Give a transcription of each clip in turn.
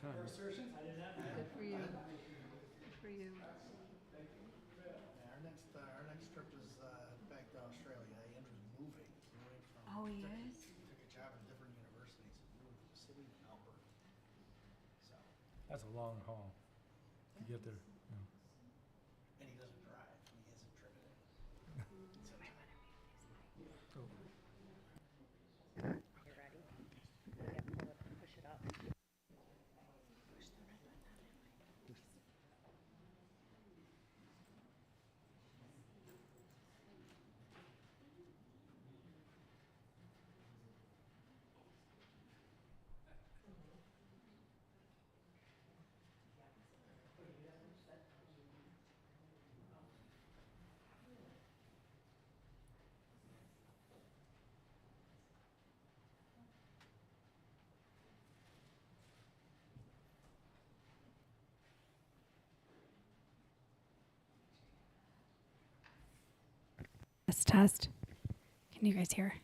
time. Good for you. Good for you. Yeah, our next trip is back to Australia. Andrew's moving. Oh, he is? Took a job at a different university, so he's moving from Sydney to Melbourne. So, That's a long haul to get there. Yeah. and he doesn't drive. He hasn't driven it. So, So, You're ready? Yeah, pull it, push it up. Test, test. Can you guys hear?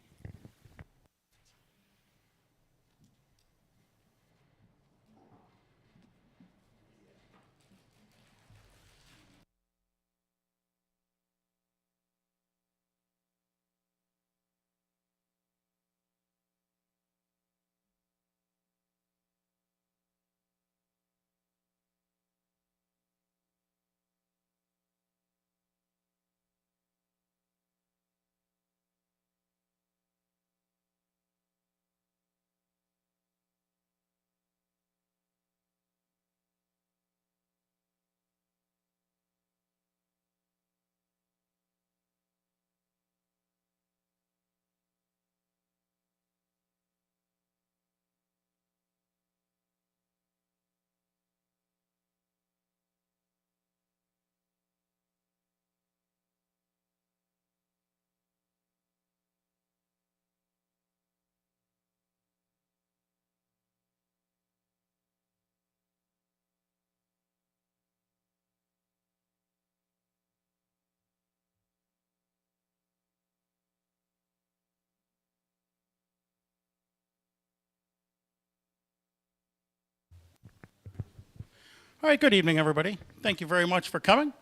All right, good evening, everybody. Thank you very much for coming.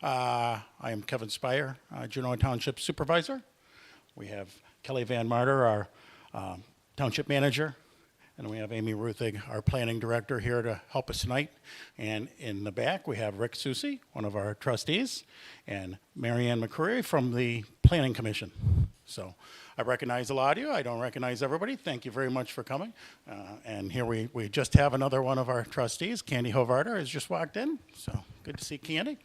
I am Kevin Spire, Genoa Township Supervisor. We have Kelly Van Marter, our Township Manager, and we have Amy Ruthig, our Planning Director, here to help us tonight. And in the back, we have Rick Susi, one of our trustees, and Marianne McCreary from the Planning Commission. So I recognize a lot of you. I don't recognize everybody. Thank you very much for coming. And here we just have another one of our trustees, Candy Hovarder, has just walked in. So good to see Candy.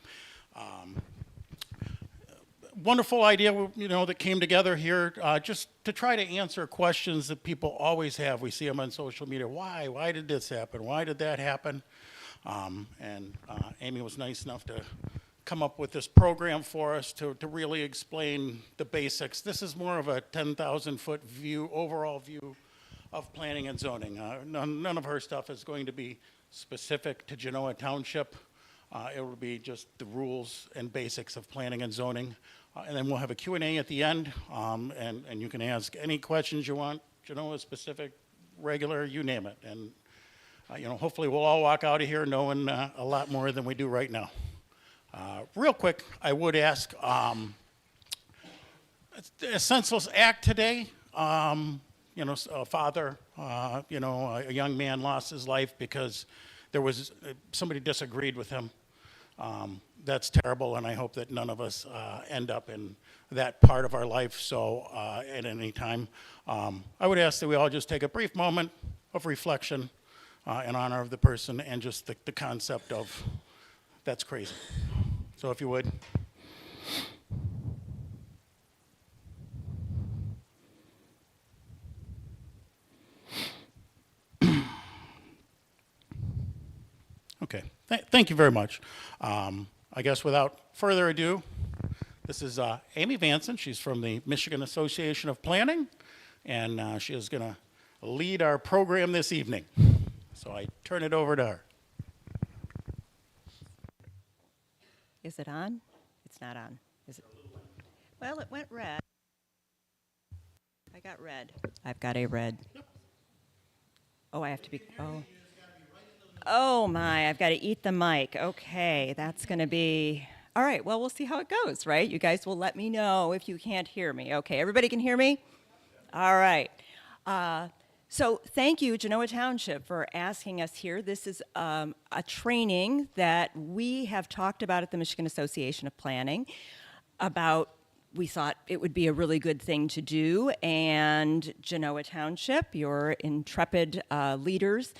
Wonderful idea, that came together here just to try to answer questions that people always have. We see them on social media. Why? Why did this happen? Why did that happen? And Amy was nice enough to come up with this program for us to really explain the basics. This is more of a 10,000-foot view, overall view of planning and zoning. None of her stuff is going to be specific to Genoa Township. It will be just the rules and basics of planning and zoning. And then we'll have a Q&A at the end, and you can ask any questions you want, Genoa specific, regular, you name it. And hopefully we'll all walk out of here knowing a lot more than we do right now. Real quick, I would ask, a senseless act today. A father, a young man lost his life because there was somebody disagreed with him. That's terrible, and I hope that none of us end up in that part of our life. So at any time, I would ask that we all just take a brief moment of reflection in honor of the person and just the concept of that's crazy. So if you would. Okay, thank you very much. I guess without further ado, this is Amy Vanson. She's from the Michigan Association of Planning, and she is going to lead our program this evening. So I turn it over to her. Is it on? It's not on. Is it? Well, it went red. I got red. I've got a red. Oh, I have to be. Oh. Oh my, I've got to eat the mic. Okay, that's going to be. All right, well, we'll see how it goes, right? You guys will let me know if you can't hear me. Okay, everybody can hear me? All right. So thank you, Genoa Township, for asking us here. This is a training that we have talked about at the Michigan Association of Planning about. We thought it would be a really good thing to do, and Genoa Township, your intrepid leaders,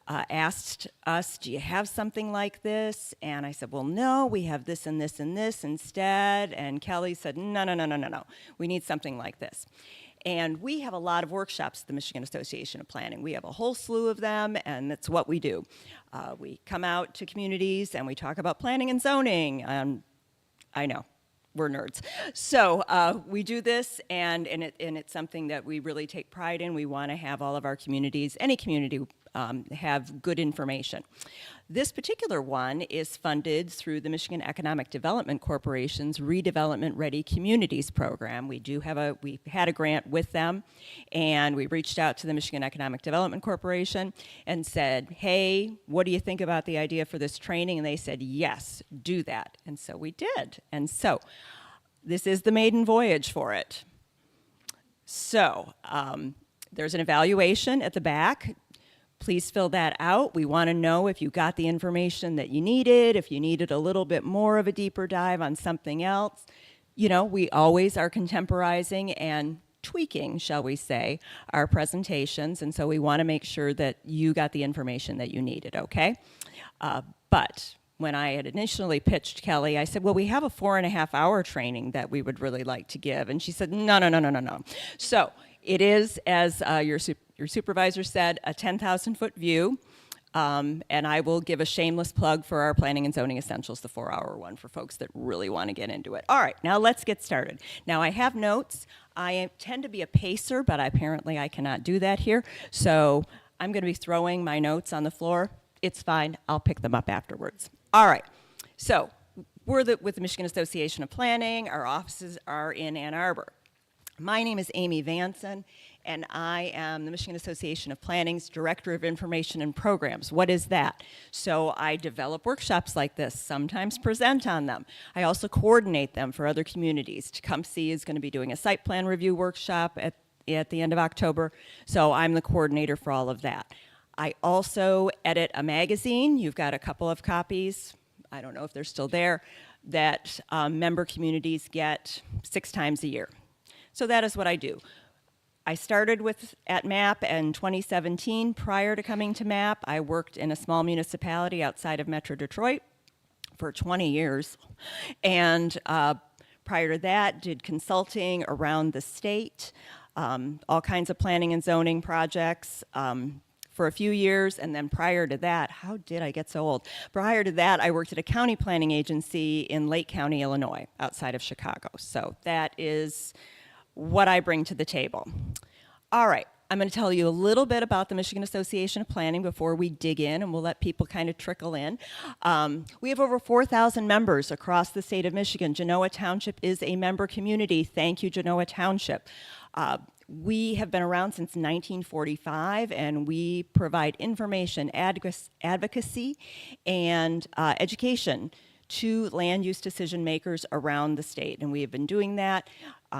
asked us, do you have something like this? And I said, well, no, we have this and this and this instead. And Kelly said, no. We need something like this. And we have a lot of workshops at the Michigan Association of Planning. We have a whole slew of them, and that's what we do. We come out to communities, and we talk about planning and zoning. I know. We're nerds. So we do this, and it's something that we really take pride in. We want to have all of our communities, any community, have good information. This particular one is funded through the Michigan Economic Development Corporation's Redevelopment Ready Communities program. We had a grant with them, and we reached out to the Michigan Economic Development Corporation and said, hey, what do you think about the idea for this training? And they said, yes, do that. And so we did. And so this is the maiden voyage for it. So there's an evaluation at the back. Please fill that out. We want to know if you got the information that you needed, if you needed a little bit more of a deeper dive on something else. You know, we always are contemporizing and tweaking, shall we say, our presentations, and so we want to make sure that you got the information that you needed, okay? But when I had initially pitched Kelly, I said, well, we have a 4.5-hour training that we would really like to give, and she said, no. So it is, as your supervisor said, a 10,000-foot view, and I will give a shameless plug for our Planning and Zoning Essentials, the 4-hour one, for folks that really want to get into it. All right, now let's get started. Now I have notes. I tend to be a pacer, but apparently I cannot do that here, so I'm going to be throwing my notes on the floor. It's fine. I'll pick them up afterwards. All right, so we're with the Michigan Association of Planning. Our offices are in Ann Arbor. My name is Amy Vanson, and I am the Michigan Association of Planning's Director of Information and Programs. What is that? So I develop workshops like this, sometimes present on them. I also coordinate them for other communities. Tecumseh is going to be doing a site plan review workshop at the end of October, so I'm the coordinator for all of that. I also edit a magazine. You've got a couple of copies. I don't know if they're still there, that member communities get 6 times a year. So that is what I do. I started at MAP in 2017. Prior to coming to MAP, I worked in a small municipality outside of Metro Detroit for 20 years. And prior to that, did consulting around the state, all kinds of planning and zoning projects for a few years. And then prior to that, how did I get so old? Prior to that, I worked at a county planning agency in Lake County, Illinois, outside of Chicago. So that is what I bring to the table. All right, I'm going to tell you a little bit about the Michigan Association of Planning before we dig in, and we'll let people kind of trickle in. We have over 4,000 members across the state of Michigan. Genoa Township is a member community. Thank you, Genoa Township. We have been around since 1945, and we provide information, advocacy, and education to land use decision makers around the state. And we have been doing that.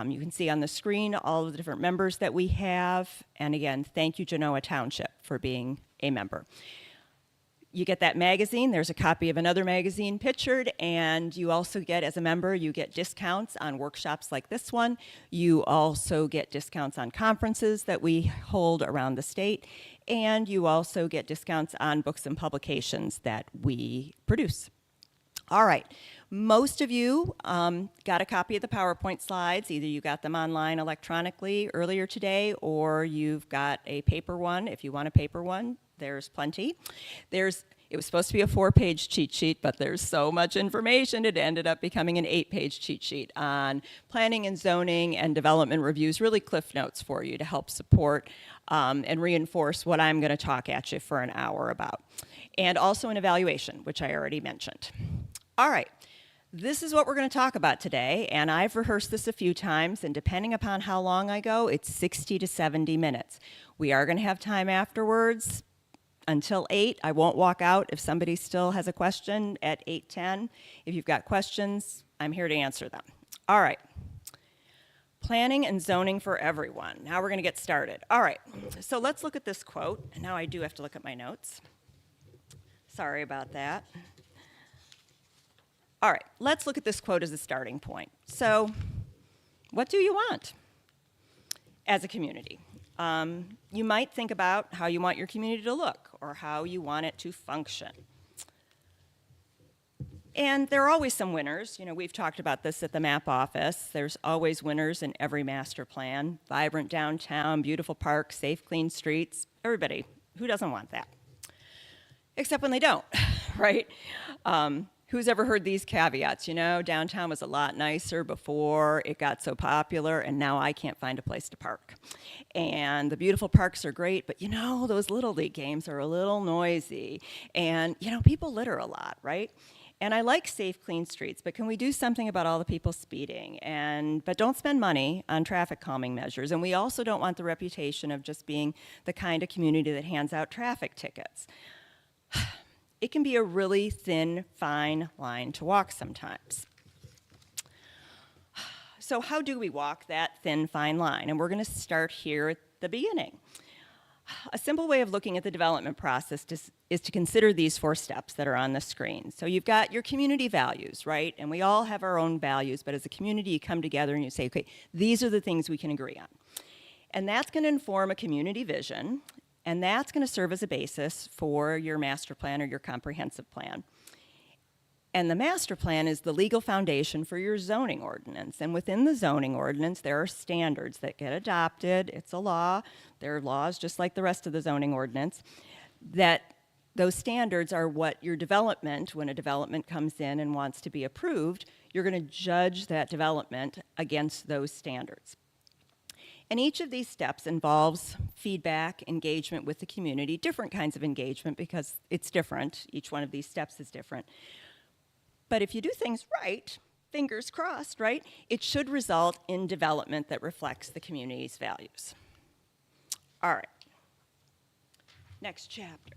You can see on the screen all of the different members that we have. And again, thank you, Genoa Township, for being a member. You get that magazine. There's a copy of another magazine pictured, and you also get, as a member, you get discounts on workshops like this one. You also get discounts on conferences that we hold around the state, and you also get discounts on books and publications that we produce. All right, most of you got a copy of the PowerPoint slides. Either you got them online electronically earlier today, or you've got a paper one. If you want a paper one, there's plenty. It was supposed to be a 4-page cheat sheet, but there's so much information, it ended up becoming an 8-page cheat sheet on planning and zoning and development reviews, really cliff notes for you to help support and reinforce what I'm going to talk at you for an hour about. And also an evaluation, which I already mentioned. All right, this is what we're going to talk about today, and I've rehearsed this a few times, and depending upon how long I go, it's 60 to 70 minutes. We are going to have time afterwards. until 8. I won't walk out if somebody still has a question at 8:10. If you've got questions, I'm here to answer them. All right. Planning and zoning for everyone. Now we're going to get started. All right. So let's look at this quote. And now I do have to look at my notes. Sorry about that. All right. Let's look at this quote as a starting point. So, what do you want as a community? You might think about how you want your community to look or how you want it to function. And there are always some winners. You know, we've talked about this at the MAP office. There's always winners in every master plan. Vibrant downtown, beautiful parks, safe, clean streets. Everybody, who doesn't want that? Except when they don't, right? Who's ever heard these caveats? You know, downtown was a lot nicer before it got so popular, and now I can't find a place to park. And the beautiful parks are great, but you know, those Little League games are a little noisy. And, you know, people litter a lot, right? And I like safe, clean streets, but can we do something about all the people speeding? But don't spend money on traffic calming measures. And we also don't want the reputation of just being the kind of community that hands out traffic tickets. It can be a really thin, fine line to walk sometimes. So how do we walk that thin, fine line? And we're going to start here at the beginning. A simple way of looking at the development process is to consider these 4 steps that are on the screen. So you've got your community values, right? And we all have our own values, but as a community, you come together and you say, okay, these are the things we can agree on. And that's going to inform a community vision. And that's going to serve as a basis for your master plan or your comprehensive plan. And the master plan is the legal foundation for your zoning ordinance. And within the zoning ordinance, there are standards that get adopted. It's a law. There are laws just like the rest of the zoning ordinance. That those standards are what your development, when a development comes in and wants to be approved, you're going to judge that development against those standards. And each of these steps involves feedback, engagement with the community, different kinds of engagement because it's different. Each one of these steps is different. But if you do things right, fingers crossed, right, it should result in development that reflects the community's values. All right. Next chapter.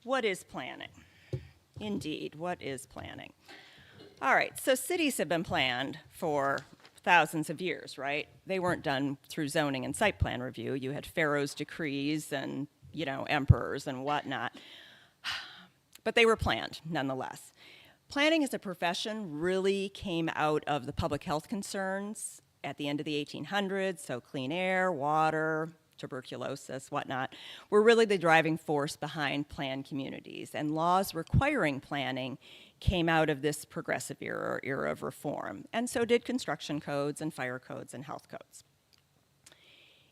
What is planning? Indeed, what is planning? All right, so cities have been planned for thousands of years, right? They weren't done through zoning and site plan review. You had pharaoh's decrees and, you know, emperors and whatnot. But they were planned, nonetheless. Planning as a profession really came out of the public health concerns at the end of the 1800s, so clean air, water, tuberculosis, whatnot, were really the driving force behind planned communities. And laws requiring planning came out of this progressive era of reform. And so did construction codes and fire codes and health codes.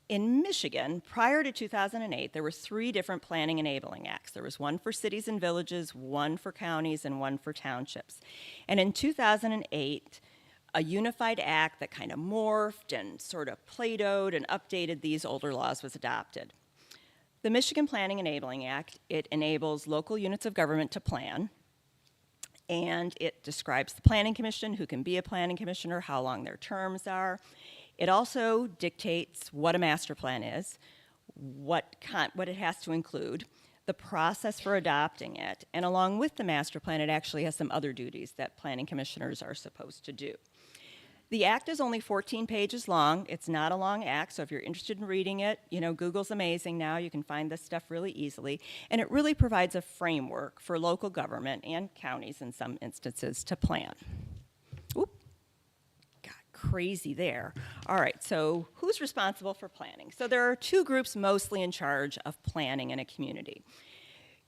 In Michigan, prior to 2008, there were 3 different planning enabling acts. There was one for cities and villages, one for counties, and one for townships. And in 2008, a unified act that kind of morphed and sort of Play-Doh'd and updated these older laws was adopted. The Michigan Planning Enabling Act, it enables local units of government to plan, and it describes the planning commission, who can be a planning commissioner, how long their terms are. It also dictates what a master plan is, what it has to include, the process for adopting it, and along with the master plan, it actually has some other duties that planning commissioners are supposed to do. The act is only 14 pages long. It's not a long act, so if you're interested in reading it, you know, Google's amazing now. You can find this stuff really easily. And it really provides a framework for local government and counties in some instances to plan. Oop, got crazy there. All right, so who's responsible for planning? So there are 2 groups mostly in charge of planning in a community.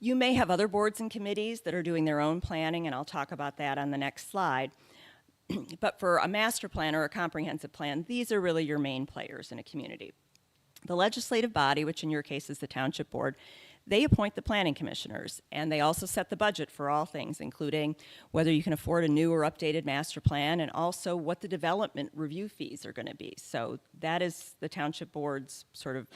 You may have other boards and committees that are doing their own planning, and I'll talk about that on the next slide. But for a master plan or a comprehensive plan, these are really your main players in a community. The legislative body, which in your case is the township board, they appoint the planning commissioners, and they also set the budget for all things, including whether you can afford a new or updated master plan, and also what the development review fees are going to be. So that is the township board's sort of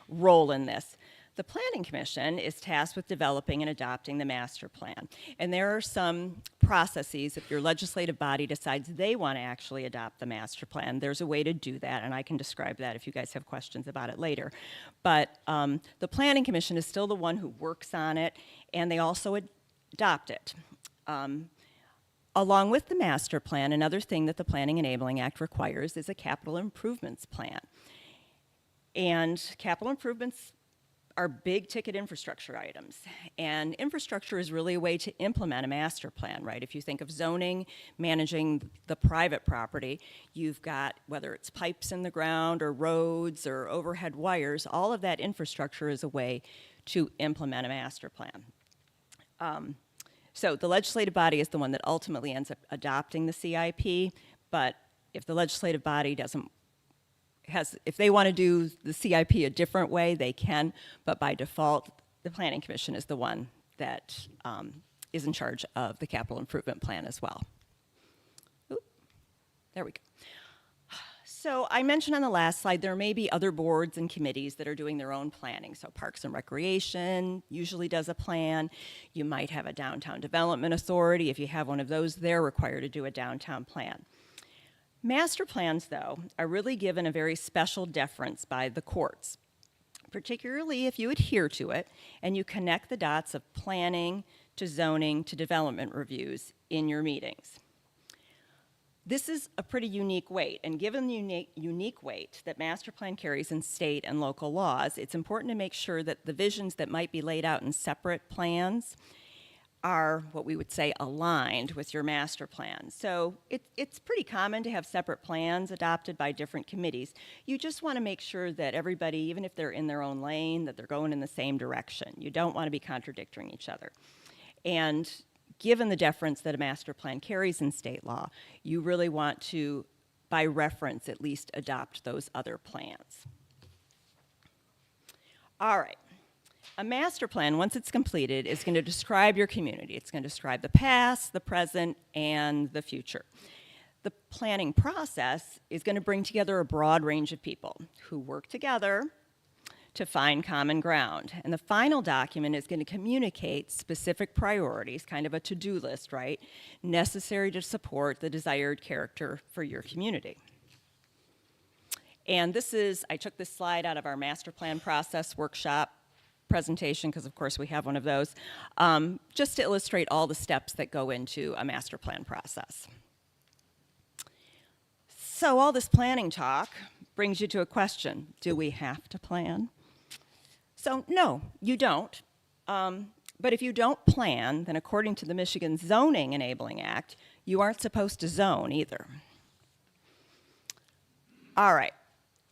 role in this. The Planning Commission is tasked with developing and adopting the master plan. And there are some processes, if your legislative body decides they want to actually adopt the master plan, there's a way to do that, and I can describe that if you guys have questions about it later. But the Planning Commission is still the one who works on it, and they also adopt it. Along with the master plan, another thing that the Planning Enabling Act requires is a capital improvements plan. And capital improvements are big ticket infrastructure items. And infrastructure is really a way to implement a master plan, right? If you think of zoning, managing the private property, you've got, whether it's pipes in the ground or roads or overhead wires, all of that infrastructure is a way to implement a master plan. So the legislative body is the one that ultimately ends up adopting the CIP, but if the legislative body if they want to do the CIP a different way, they can, but by default, the Planning Commission is the one that is in charge of the capital improvement plan as well. Oop, there we go. So I mentioned on the last slide, there may be other boards and committees that are doing their own planning. So Parks and Recreation usually does a plan. You might have a Downtown Development Authority. If you have one of those, they're required to do a downtown plan. Master plans, though, are really given a very special deference by the courts, particularly if you adhere to it and you connect the dots of planning to zoning to development reviews in your meetings. This is a pretty unique weight, and given the unique weight that master plan carries in state and local laws, it's important to make sure that the visions that might be laid out in separate plans are what we would say aligned with your master plan. So it's pretty common to have separate plans adopted by different committees. You just want to make sure that everybody, even if they're in their own lane, that they're going in the same direction. You don't want to be contradicting each other. And given the deference that a master plan carries in state law, you really want to, by reference, at least adopt those other plans. All right. A master plan, once it's completed, is going to describe your community. It's going to describe the past, the present, and the future. The planning process is going to bring together a broad range of people who work together to find common ground. And the final document is going to communicate specific priorities, kind of a to-do list, right, necessary to support the desired character for your community. And I took this slide out of our master plan process workshop presentation, because of course we have one of those, just to illustrate all the steps that go into a master plan process. So all this planning talk brings you to a question: do we have to plan? So no, you don't. But if you don't plan, then according to the Michigan Zoning Enabling Act, you aren't supposed to zone either. All right.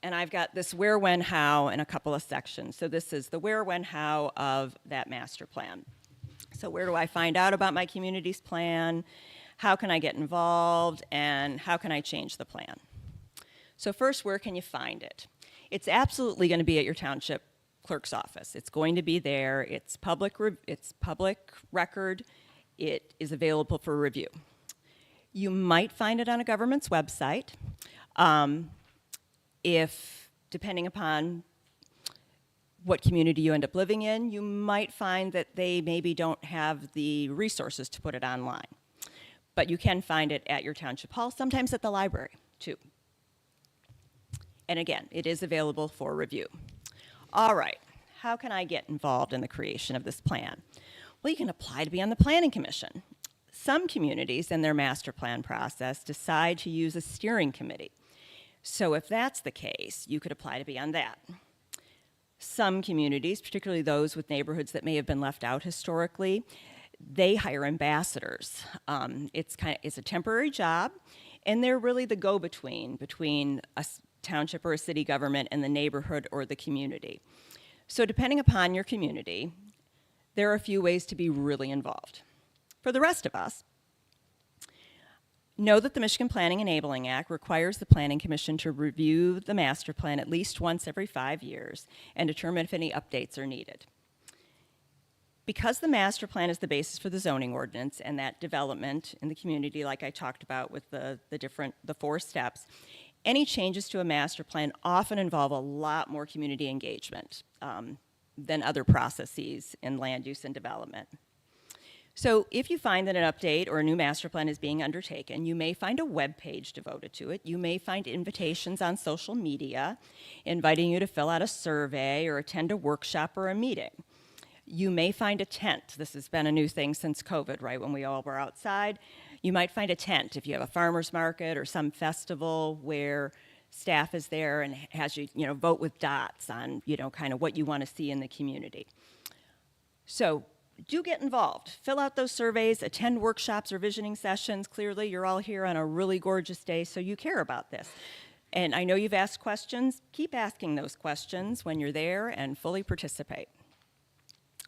And I've got this where, when, how in a couple of sections. So this is the where, when, how of that master plan. So where do I find out about my community's plan? How can I get involved? And how can I change the plan? So first, where can you find it? It's absolutely going to be at your township clerk's office. It's going to be there. It's public record. It is available for review. You might find it on a government's website. If, depending upon what community you end up living in, you might find that they maybe don't have the resources to put it online. But you can find it at your township hall, sometimes at the library, too. And again, it is available for review. All right, how can I get involved in the creation of this plan? Well, you can apply to be on the Planning Commission. Some communities in their master plan process decide to use a steering committee. So if that's the case, you could apply to be on that. Some communities, particularly those with neighborhoods that may have been left out historically, they hire ambassadors. It's a temporary job, and they're really the go-between between a township or a city government and the neighborhood or the community. So depending upon your community, there are a few ways to be really involved. For the rest of us, know that the Michigan Planning Enabling Act requires the Planning Commission to review the master plan at least once every 5 years and determine if any updates are needed. Because the master plan is the basis for the zoning ordinance and that development in the community, like I talked about with the 4 steps, any changes to a master plan often involve a lot more community engagement. than other processes in land use and development. So if you find that an update or a new master plan is being undertaken, you may find a web page devoted to it. You may find invitations on social media inviting you to fill out a survey or attend a workshop or a meeting. You may find a tent. This has been a new thing since COVID, right, when we all were outside. You might find a tent if you have a farmer's market or some festival where staff is there and has you, vote with dots on, kind of what you want to see in the community. So do get involved. Fill out those surveys, attend workshops or visioning sessions. Clearly, you're all here on a really gorgeous day, so you care about this. And I know you've asked questions. Keep asking those questions when you're there and fully participate.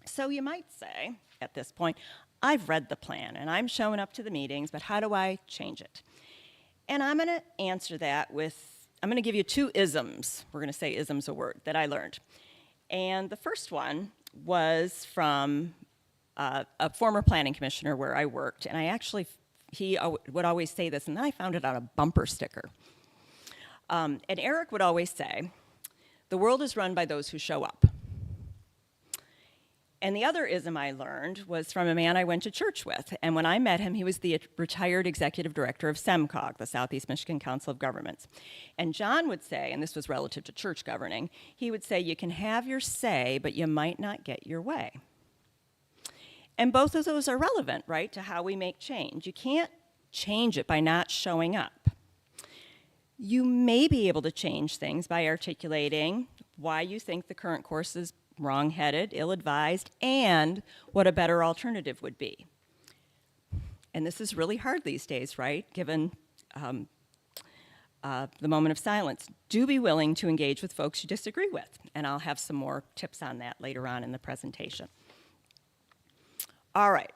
So you might say, at this point, I've read the plan and I'm showing up to the meetings, but how do I change it? And I'm going to answer that I'm going to give you 2 isms. We're going to say ism's a word that I learned. And the first one was from a former planning commissioner where I worked, and he would always say this, and then I found it on a bumper sticker. And Eric would always say, the world is run by those who show up. And the other ism I learned was from a man I went to church with, and when I met him, he was the retired executive director of SEMCOG, the Southeast Michigan Council of Governments. And John would say, and this was relative to church governing, he would say, you can have your say, but you might not get your way. And both of those are relevant, right, to how we make change. You can't change it by not showing up. You may be able to change things by articulating why you think the current course is wrong-headed, ill-advised, and what a better alternative would be. And this is really hard these days, right, given the moment of silence. Do be willing to engage with folks you disagree with, and I'll have some more tips on that later on in the presentation. All right.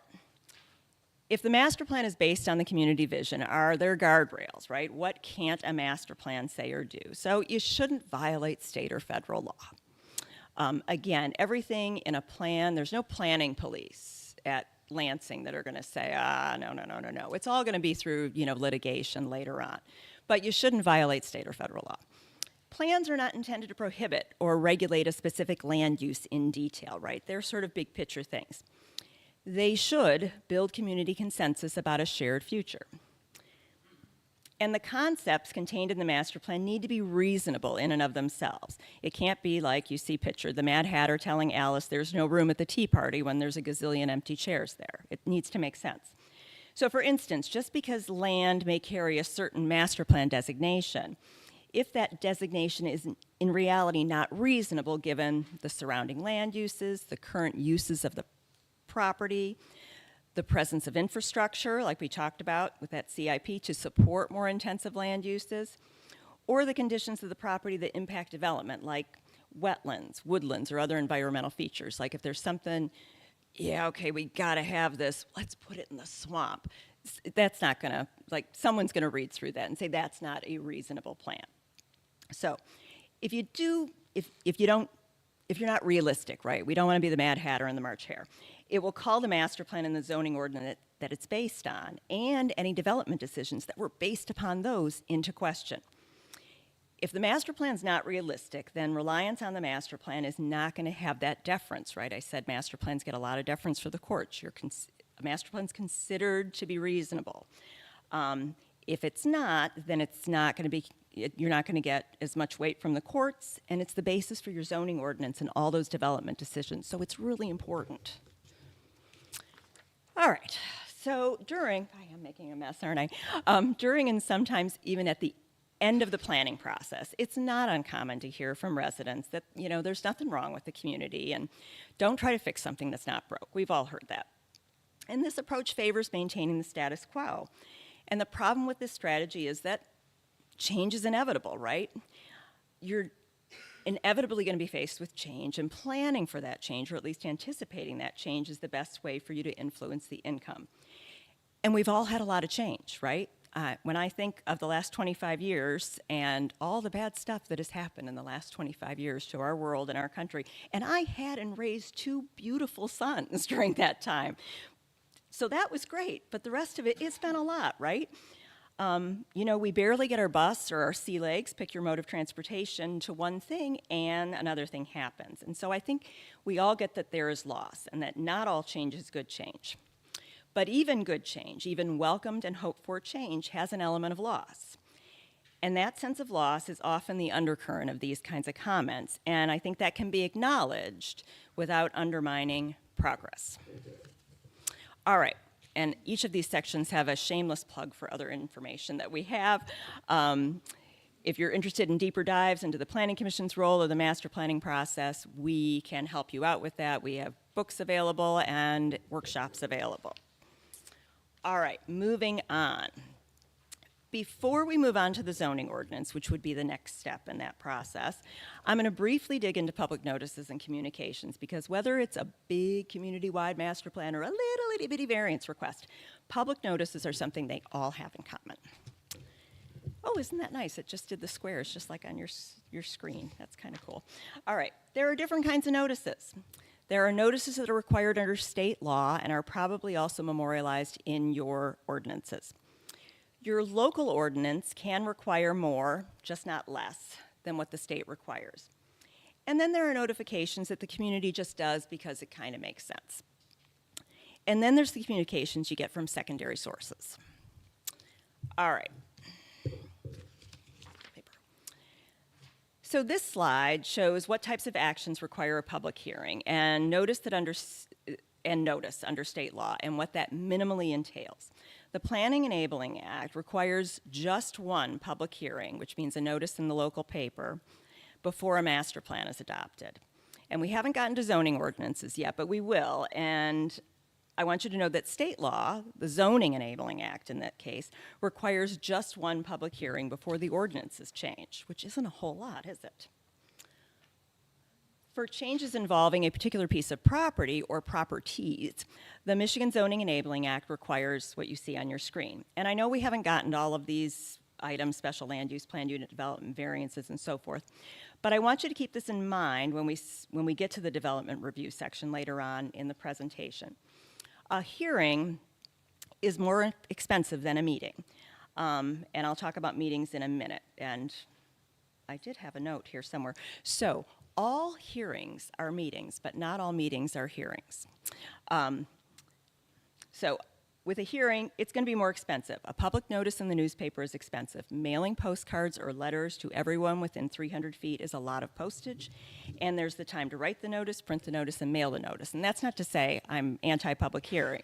If the master plan is based on the community vision, are there guardrails, right? What can't a master plan say or do? So you shouldn't violate state or federal law. Again, everything in a plan, there's no planning police at Lansing that are going to say, no. It's all going to be through, litigation later on. But you shouldn't violate state or federal law. Plans are not intended to prohibit or regulate a specific land use in detail, right? They're sort of big picture things. They should build community consensus about a shared future. And the concepts contained in the master plan need to be reasonable in and of themselves. It can't be like you see pictured, the Mad Hatter telling Alice there's no room at the tea party when there's a gazillion empty chairs there. It needs to make sense. So for instance, just because land may carry a certain master plan designation, if that designation is in reality not reasonable given the surrounding land uses, the current uses of the property, the presence of infrastructure, like we talked about with that CIP, to support more intensive land uses, or the conditions of the property that impact development, like wetlands, woodlands, or other environmental features. Like if there's something, we gotta have this, let's put it in the swamp. That's not gonna, someone's gonna read through that and say that's not a reasonable plan. So if you're not realistic, right, we don't wanna be the Mad Hatter and the March Hare. It will call the master plan and the zoning ordinance that it's based on and any development decisions that were based upon those into question. If the master plan's not realistic, then reliance on the master plan is not going to have that deference, right? I said master plans get a lot of deference for the courts. A master plan's considered to be reasonable. If it's not, then it's not going to be, you're not going to get as much weight from the courts, and it's the basis for your zoning ordinance and all those development decisions, so it's really important. All right, so I am making a mess, aren't I? During and sometimes even at the end of the planning process, it's not uncommon to hear from residents that, there's nothing wrong with the community and don't try to fix something that's not broke. We've all heard that. And this approach favors maintaining the status quo. And the problem with this strategy is that change is inevitable, right? You're inevitably going to be faced with change, and planning for that change, or at least anticipating that change, is the best way for you to influence the income. And we've all had a lot of change, right? When I think of the last 25 years and all the bad stuff that has happened in the last 25 years to our world and our country, and I had and raised 2 beautiful sons during that time. So that was great, but the rest of it's been a lot, right? you know, we barely get our bus or our sea legs, pick your mode of transportation, to one thing, and another thing happens. And so I think we all get that there is loss, and that not all change is good change. But even good change, even welcomed and hoped for change, has an element of loss. And that sense of loss is often the undercurrent of these kinds of comments, and I think that can be acknowledged without undermining progress. All right, and each of these sections have a shameless plug for other information that we have. If you're interested in deeper dives into the Planning Commission's role or the master planning process, we can help you out with that. We have books available and workshops available. All right, moving on. Before we move on to the zoning ordinance, which would be the next step in that process, I'm going to briefly dig into public notices and communications, because whether it's a big community-wide master plan or a little itty-bitty variance request, public notices are something they all have in common. Oh, isn't that nice? It just did the squares, just like on your screen. That's kind of cool. All right, there are different kinds of notices. There are notices that are required under state law and are probably also memorialized in your ordinances. Your local ordinance can require more, just not less, than what the state requires. And then there are notifications that the community just does because it kind of makes sense. And then there's the communications you get from secondary sources. All right. So this slide shows what types of actions require a public hearing, and notice under state law and what that minimally entails. The Planning Enabling Act requires just one public hearing, which means a notice in the local paper, before a master plan is adopted. And we haven't gotten to zoning ordinances yet, but we will. And I want you to know that state law, the Zoning Enabling Act in that case, requires just one public hearing before the ordinances change, which isn't a whole lot, is it? For changes involving a particular piece of property or properties, the Michigan Zoning Enabling Act requires what you see on your screen. And I know we haven't gotten to all of these items, special land use, planned unit development, variances, and so forth, but I want you to keep this in mind when we get to the development review section later on in the presentation. A hearing is more expensive than a meeting, and I'll talk about meetings in a minute, and I did have a note here somewhere. So all hearings are meetings, but not all meetings are hearings. So with a hearing, it's going to be more expensive. A public notice in the newspaper is expensive. Mailing postcards or letters to everyone within 300 feet is a lot of postage. And there's the time to write the notice, print the notice, and mail the notice. And that's not to say I'm anti-public hearing.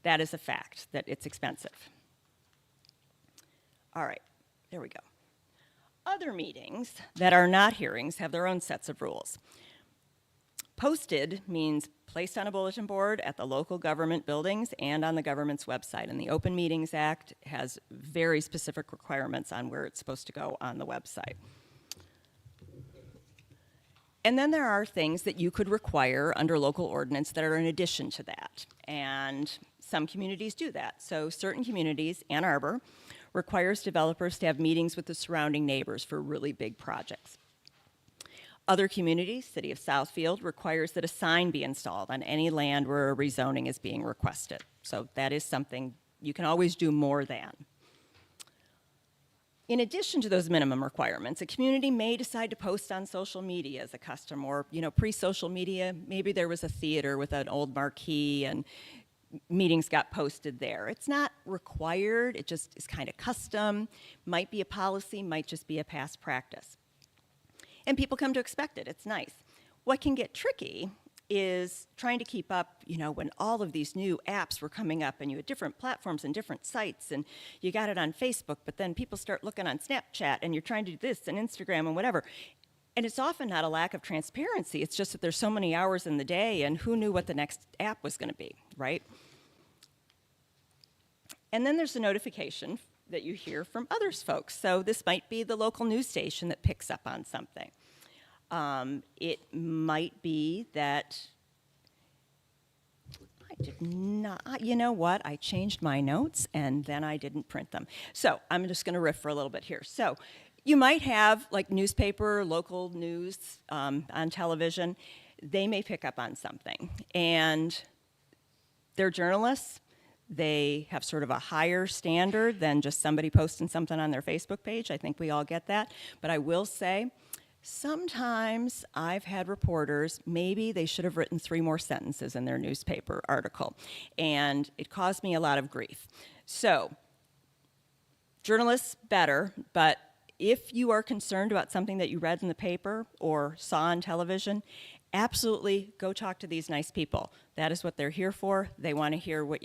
That is a fact, that it's expensive. All right, there we go. Other meetings that are not hearings have their own sets of rules. Posted means placed on a bulletin board at the local government buildings and on the government's website. And the Open Meetings Act has very specific requirements on where it's supposed to go on the website. And then there are things that you could require under local ordinance that are in addition to that. And some communities do that. So certain communities, Ann Arbor, requires developers to have meetings with the surrounding neighbors for really big projects. Other communities, City of Southfield, requires that a sign be installed on any land where a rezoning is being requested. So that is something you can always do more than. In addition to those minimum requirements, a community may decide to post on social media as a custom, or pre-social media, maybe there was a theater with an old marquee and meetings got posted there. It's not required, it just is kind of custom, might be a policy, might just be a past practice. And people come to expect it, it's nice. What can get tricky is trying to keep up, when all of these new apps were coming up and you had different platforms and different sites and you got it on Facebook, but then people start looking on Snapchat and you're trying to do this and Instagram and whatever. And it's often not a lack of transparency, it's just that there's so many hours in the day and who knew what the next app was gonna be, right? And then there's the notification that you hear from others folks. So this might be the local news station that picks up on something. It might be that I did not, you know what? I changed my notes and then I didn't print them. So I'm just gonna riff for a little bit here. So you might have like newspaper, local news on television. They may pick up on something and they're journalists. They have sort of a higher standard than just somebody posting something on their Facebook page. I think we all get that. But I will say, sometimes I've had reporters, maybe they should have written 3 more sentences in their newspaper article, and it caused me a lot of grief. So, journalists, better, but if you are concerned about something that you read in the paper or saw on television, absolutely go talk to these nice people. That is what they're here for. They want to hear what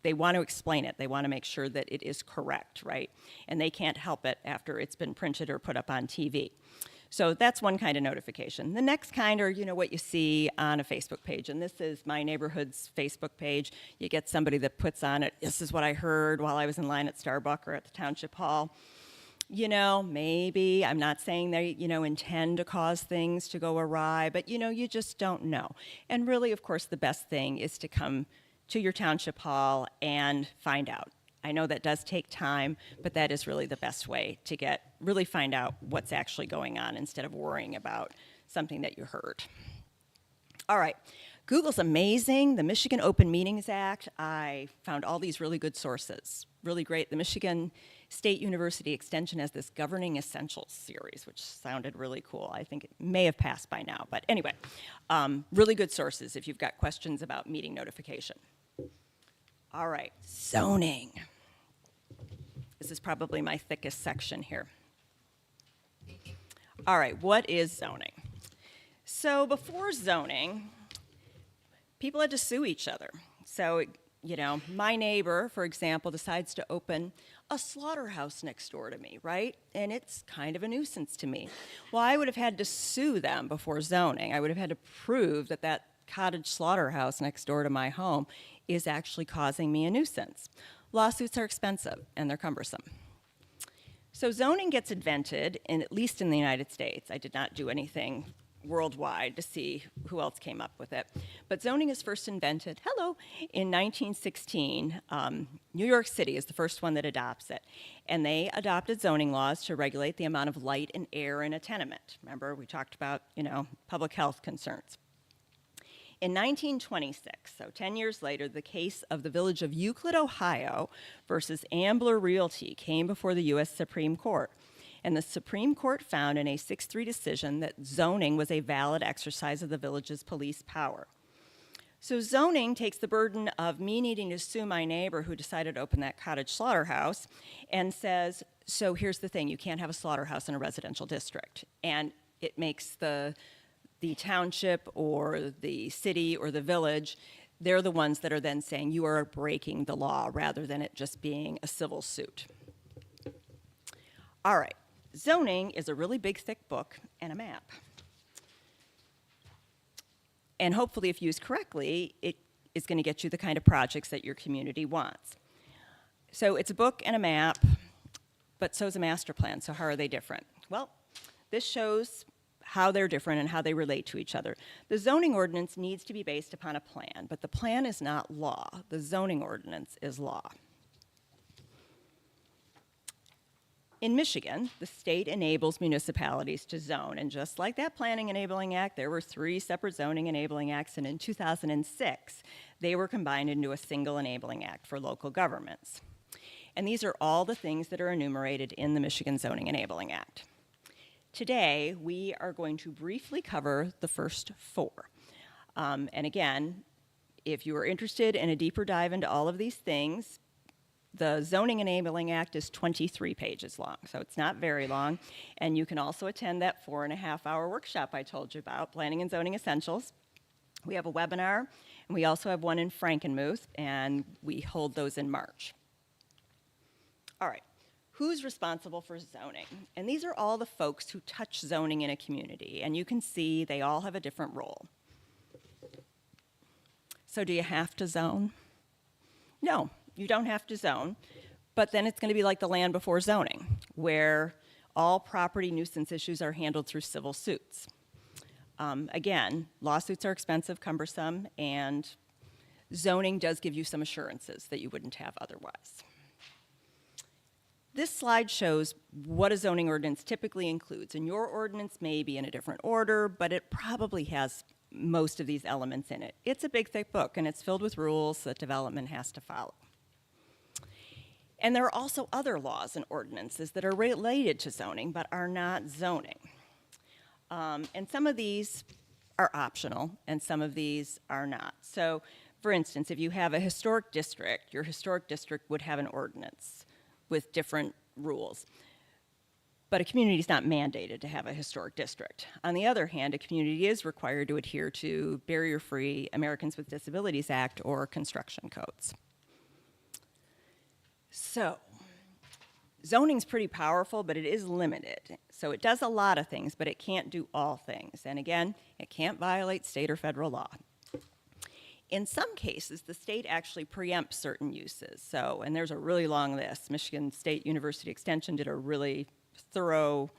they want to explain it. They want to make sure that it is correct, right? And they can't help it after it's been printed or put up on TV. So that's one kind of notification. The next kind are, what you see on a Facebook page. And this is my neighborhood's Facebook page. You get somebody that puts on it, this is what I heard while I was in line at Starbucks or at the Township Hall. Maybe, I'm not saying they, intend to cause things to go awry, but, you just don't know. And really, of course, the best thing is to come to your Township Hall and find out. I know that does take time, but that is really the best way to really find out what's actually going on instead of worrying about something that you heard. All right. Google's amazing. The Michigan Open Meetings Act, I found all these really good sources. Really great. The Michigan State University Extension has this Governing Essentials series, which sounded really cool. I think it may have passed by now. But anyway, really good sources if you've got questions about meeting notification. All right, zoning. This is probably my thickest section here. All right, what is zoning? So before zoning, people had to sue each other. So, my neighbor, for example, decides to open a slaughterhouse next door to me, right? And it's kind of a nuisance to me. Well, I would have had to sue them before zoning. I would have had to prove that that cottage slaughterhouse next door to my home is actually causing me a nuisance. Lawsuits are expensive and they're cumbersome. So zoning gets invented, at least in the United States. I did not do anything worldwide to see who else came up with it. But zoning is first invented, in 1916. New York City is the first one that adopts it. And they adopted zoning laws to regulate the amount of light and air in a tenement. Remember, we talked about, public health concerns. In 1926, so 10 years later, the case of the village of Euclid, Ohio versus Ambler Realty came before the U.S. Supreme Court. And the Supreme Court found in a 6-3 decision that zoning was a valid exercise of the village's police power. So zoning takes the burden of me needing to sue my neighbor who decided to open that cottage slaughterhouse and says, so here's the thing, you can't have a slaughterhouse in a residential district. And it makes the township or the city or the village, they're the ones that are then saying you are breaking the law rather than it just being a civil suit. All right. Zoning is a really big, thick book and a map. And hopefully, if used correctly, it is going to get you the kind of projects that your community wants. So it's a book and a map, but so is a master plan. So how are they different? Well, this shows how they're different and how they relate to each other. The zoning ordinance needs to be based upon a plan, but the plan is not law. The zoning ordinance is law. In Michigan, the state enables municipalities to zone, and just like that Planning Enabling Act, there were 3 separate zoning enabling acts, and in 2006, they were combined into a single enabling act for local governments. And these are all the things that are enumerated in the Michigan Zoning Enabling Act. Today, we are going to briefly cover the first 4. And again, if you are interested in a deeper dive into all of these things, the Zoning Enabling Act is 23 pages long, so it's not very long. And you can also attend that 4.5-hour workshop I told you about, Planning and Zoning Essentials. We have a webinar, and we also have one in Frankenmuth, and we hold those in March. All right, who's responsible for zoning? And these are all the folks who touch zoning in a community, and you can see they all have a different role. So do you have to zone? No. You don't have to zone, but then it's going to be like the land before zoning, where all property nuisance issues are handled through civil suits. Again, lawsuits are expensive, cumbersome, and zoning does give you some assurances that you wouldn't have otherwise. This slide shows what a zoning ordinance typically includes, and your ordinance may be in a different order, but it probably has most of these elements in it. It's a big, thick book, and it's filled with rules that development has to follow. And there are also other laws and ordinances that are related to zoning but are not zoning. And some of these are optional, and some of these are not. So, for instance, if you have a historic district, your historic district would have an ordinance with different rules. But a community is not mandated to have a historic district. On the other hand, a community is required to adhere to Barrier-Free Americans with Disabilities Act or construction codes. So, zoning's pretty powerful, but it is limited. So it does a lot of things, but it can't do all things. And again, it can't violate state or federal law. In some cases, the state actually preempts certain uses. So, and there's a really long list. Michigan State University Extension did a really thorough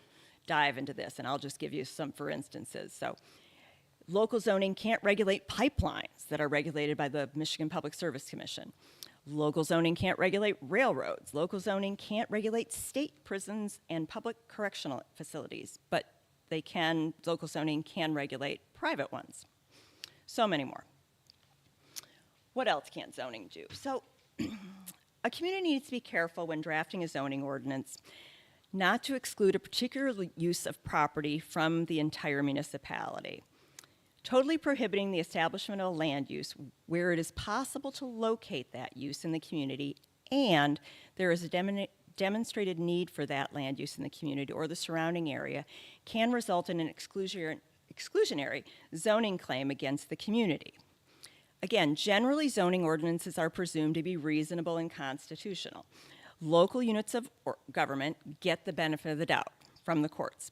dive into this, and I'll just give you some for instances. So, local zoning can't regulate pipelines that are regulated by the Michigan Public Service Commission. Local zoning can't regulate railroads. Local zoning can't regulate state prisons and public correctional facilities, but local zoning can regulate private ones. So many more. What else can't zoning do? So a community needs to be careful when drafting a zoning ordinance not to exclude a particular use of property from the entire municipality. Totally prohibiting the establishment of land use where it is possible to locate that use in the community and there is a demonstrated need for that land use in the community or the surrounding area can result in an exclusionary zoning claim against the community. Again, generally zoning ordinances are presumed to be reasonable and constitutional. Local units of government get the benefit of the doubt from the courts.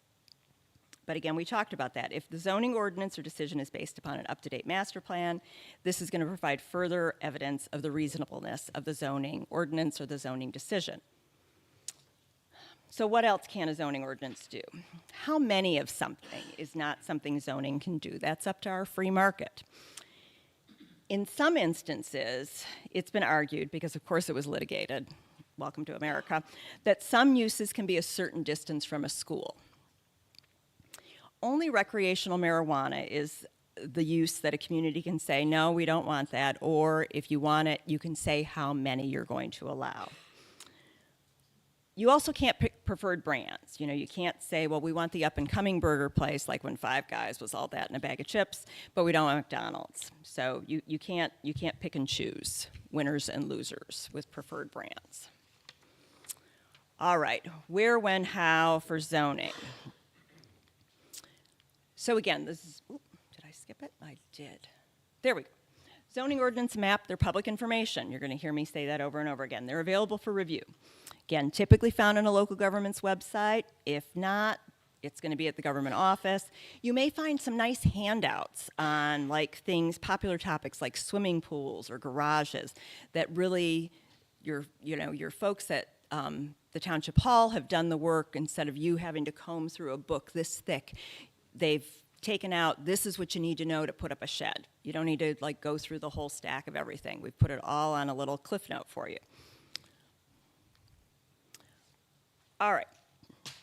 But again, we talked about that. If the zoning ordinance or decision is based upon an up-to-date master plan, this is going to provide further evidence of the reasonableness of the zoning ordinance or the zoning decision. So what else can a zoning ordinance do? How many of something is not something zoning can do? That's up to our free market. In some instances, it's been argued, because of course it was litigated, welcome to America, that some uses can be a certain distance from a school. Only recreational marijuana is the use that a community can say, no, we don't want that, or if you want it, you can say how many you're going to allow. You also can't pick preferred brands. You know, you can't say, well, we want the up-and-coming burger place, like when Five Guys was all that in a bag of chips, but we don't want McDonald's. So you can't pick and choose winners and losers with preferred brands. All right, where, when, how for zoning. So again, this is, did I skip it? I did. There we go. Zoning ordinance map, they're public information. You're going to hear me say that over and over again. They're available for review. Again, typically found on a local government's website. If not, it's going to be at the government office. You may find some nice handouts on like things, popular topics like swimming pools or garages that really your folks at the Township Hall have done the work instead of you having to comb through a book this thick. They've taken out, this is what you need to know to put up a shed. You don't need to like go through the whole stack of everything. We've put it all on a little cliff note for you. All right,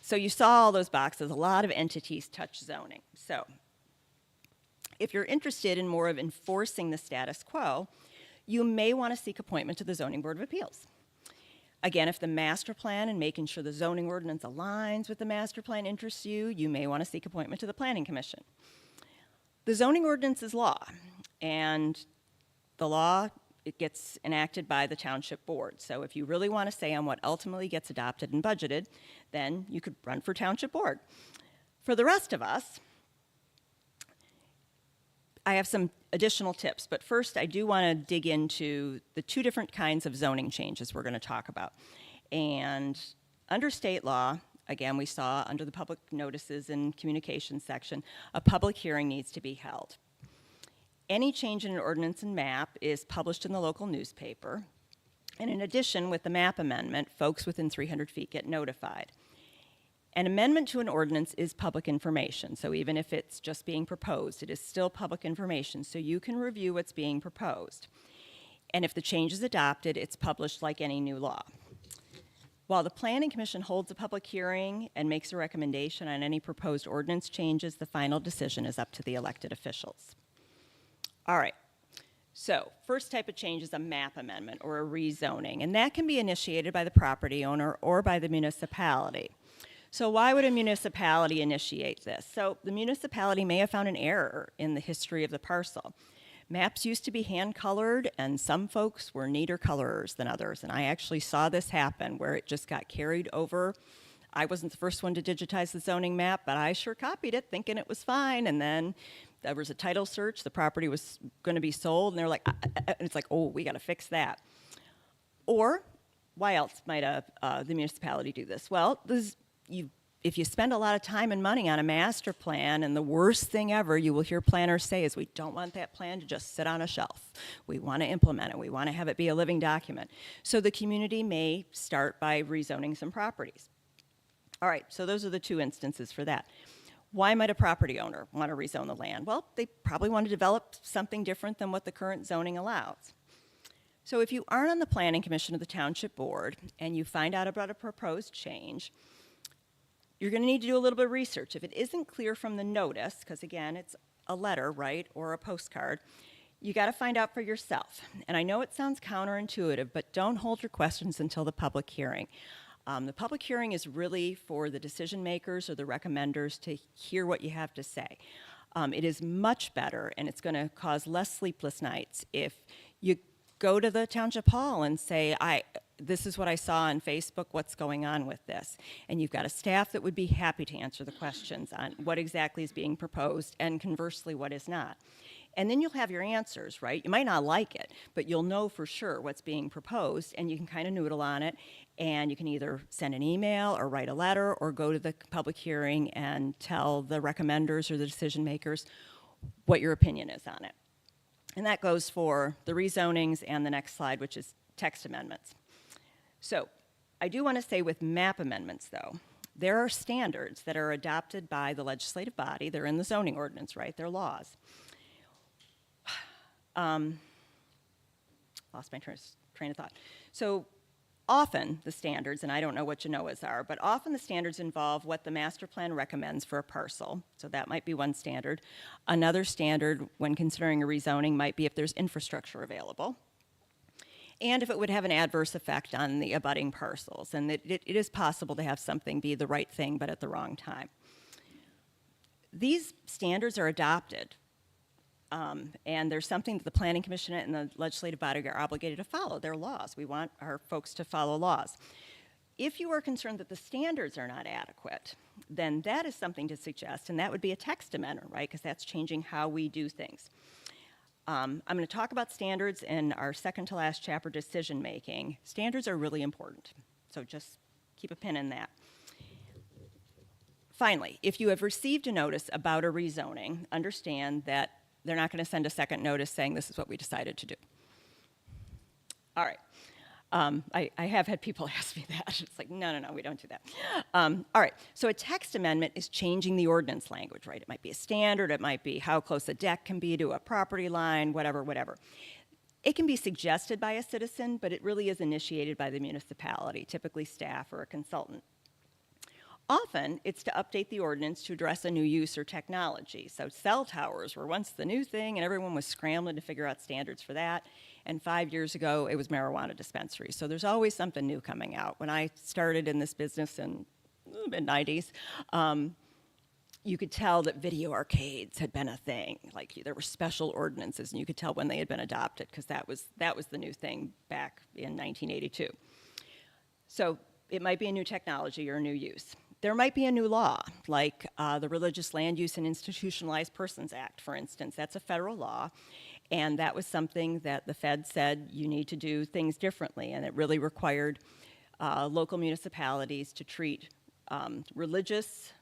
so you saw all those boxes. A lot of entities touch zoning. So if you're interested in more of enforcing the status quo, you may want to seek appointment to the Zoning Board of Appeals. Again, if the master plan and making sure the zoning ordinance aligns with the master plan interests you, you may want to seek appointment to the Planning Commission. The zoning ordinance is law, and the law, it gets enacted by the Township Board. So if you really want to say on what ultimately gets adopted and budgeted, then you could run for Township Board. For the rest of us, I have some additional tips, but first I do want to dig into the two different kinds of zoning changes we're going to talk about. And under state law, again, we saw under the public notices and communications section, a public hearing needs to be held. Any change in an ordinance and map is published in the local newspaper. And in addition, with the map amendment, folks within 300 feet get notified. An amendment to an ordinance is public information, so even if it's just being proposed, it is still public information, so you can review what's being proposed. And if the change is adopted, it's published like any new law. While the Planning Commission holds a public hearing and makes a recommendation on any proposed ordinance changes, the final decision is up to the elected officials. All right. So, first type of change is a map amendment or a rezoning, and that can be initiated by the property owner or by the municipality. So, why would a municipality initiate this? So, the municipality may have found an error in the history of the parcel. Maps used to be hand colored, and some folks were neater colorers than others, and I actually saw this happen where it just got carried over. I wasn't the first one to digitize the zoning map, but I sure copied it thinking it was fine, and then there was a title search, the property was going to be sold, and they're like, and it's like, oh, we got to fix that. Or, why else might the municipality do this? Well, if you spend a lot of time and money on a master plan, and the worst thing ever you will hear planners say is, we don't want that plan to just sit on a shelf. We want to implement it. We want to have it be a living document. So the community may start by rezoning some properties. All right, so those are the two instances for that. Why might a property owner want to rezone the land? Well, they probably want to develop something different than what the current zoning allows. So if you aren't on the Planning Commission of the Township Board and you find out about a proposed change, you're going to need to do a little bit of research. If it isn't clear from the notice, because again, it's a letter, right, or a postcard, you got to find out for yourself. And I know it sounds counterintuitive, but don't hold your questions until the public hearing. The public hearing is really for the decision makers or the recommenders to hear what you have to say. It is much better, and it's going to cause less sleepless nights if you go to the township hall and say, this is what I saw on Facebook, what's going on with this? And you've got a staff that would be happy to answer the questions on what exactly is being proposed and conversely what is not. And then you'll have your answers, right? You might not like it, but you'll know for sure what's being proposed, and you can kind of noodle on it, and you can either send an email or write a letter or go to the public hearing and tell the recommenders or the decision makers what your opinion is on it. And that goes for the rezonings and the next slide, which is text amendments. So I do want to say with map amendments, though, there are standards that are adopted by the legislative body. They're in the zoning ordinance, right? They're laws. Lost my train of thought. So often the standards, and I don't know what Genoa's are, but often the standards involve what the master plan recommends for a parcel. So that might be one standard. Another standard when considering a rezoning might be if there's infrastructure available, and if it would have an adverse effect on the abutting parcels. And it is possible to have something be the right thing but at the wrong time. These standards are adopted, and there's something that the Planning Commission and the legislative body are obligated to follow. They're laws. We want our folks to follow laws. If you are concerned that the standards are not adequate, then that is something to suggest, and that would be a text amendment, right? Because that's changing how we do things. I'm going to talk about standards in our second to last chapter, decision making. Standards are really important, so just keep a pin in that. Finally, if you have received a notice about a rezoning, understand that they're not going to send a second notice saying this is what we decided to do. All right. I have had people ask me that. It's like, no, we don't do that. All right, so a text amendment is changing the ordinance language, right? It might be a standard, it might be how close a deck can be to a property line, whatever. It can be suggested by a citizen, but it really is initiated by the municipality, typically staff or a consultant. Often, it's to update the ordinance to address a new use or technology. So cell towers were once the new thing, and everyone was scrambling to figure out standards for that. And 5 years ago, it was marijuana dispensaries. So there's always something new coming out. When I started in this business in the mid-90s, you could tell that video arcades had been a thing. Like there were special ordinances, and you could tell when they had been adopted, because that was the new thing back in 1982. So it might be a new technology or a new use. There might be a new law, like the Religious Land Use and Institutionalized Persons Act, for instance. That's a federal law, and that was something that the Fed said you need to do things differently, and it really required local municipalities to treat religious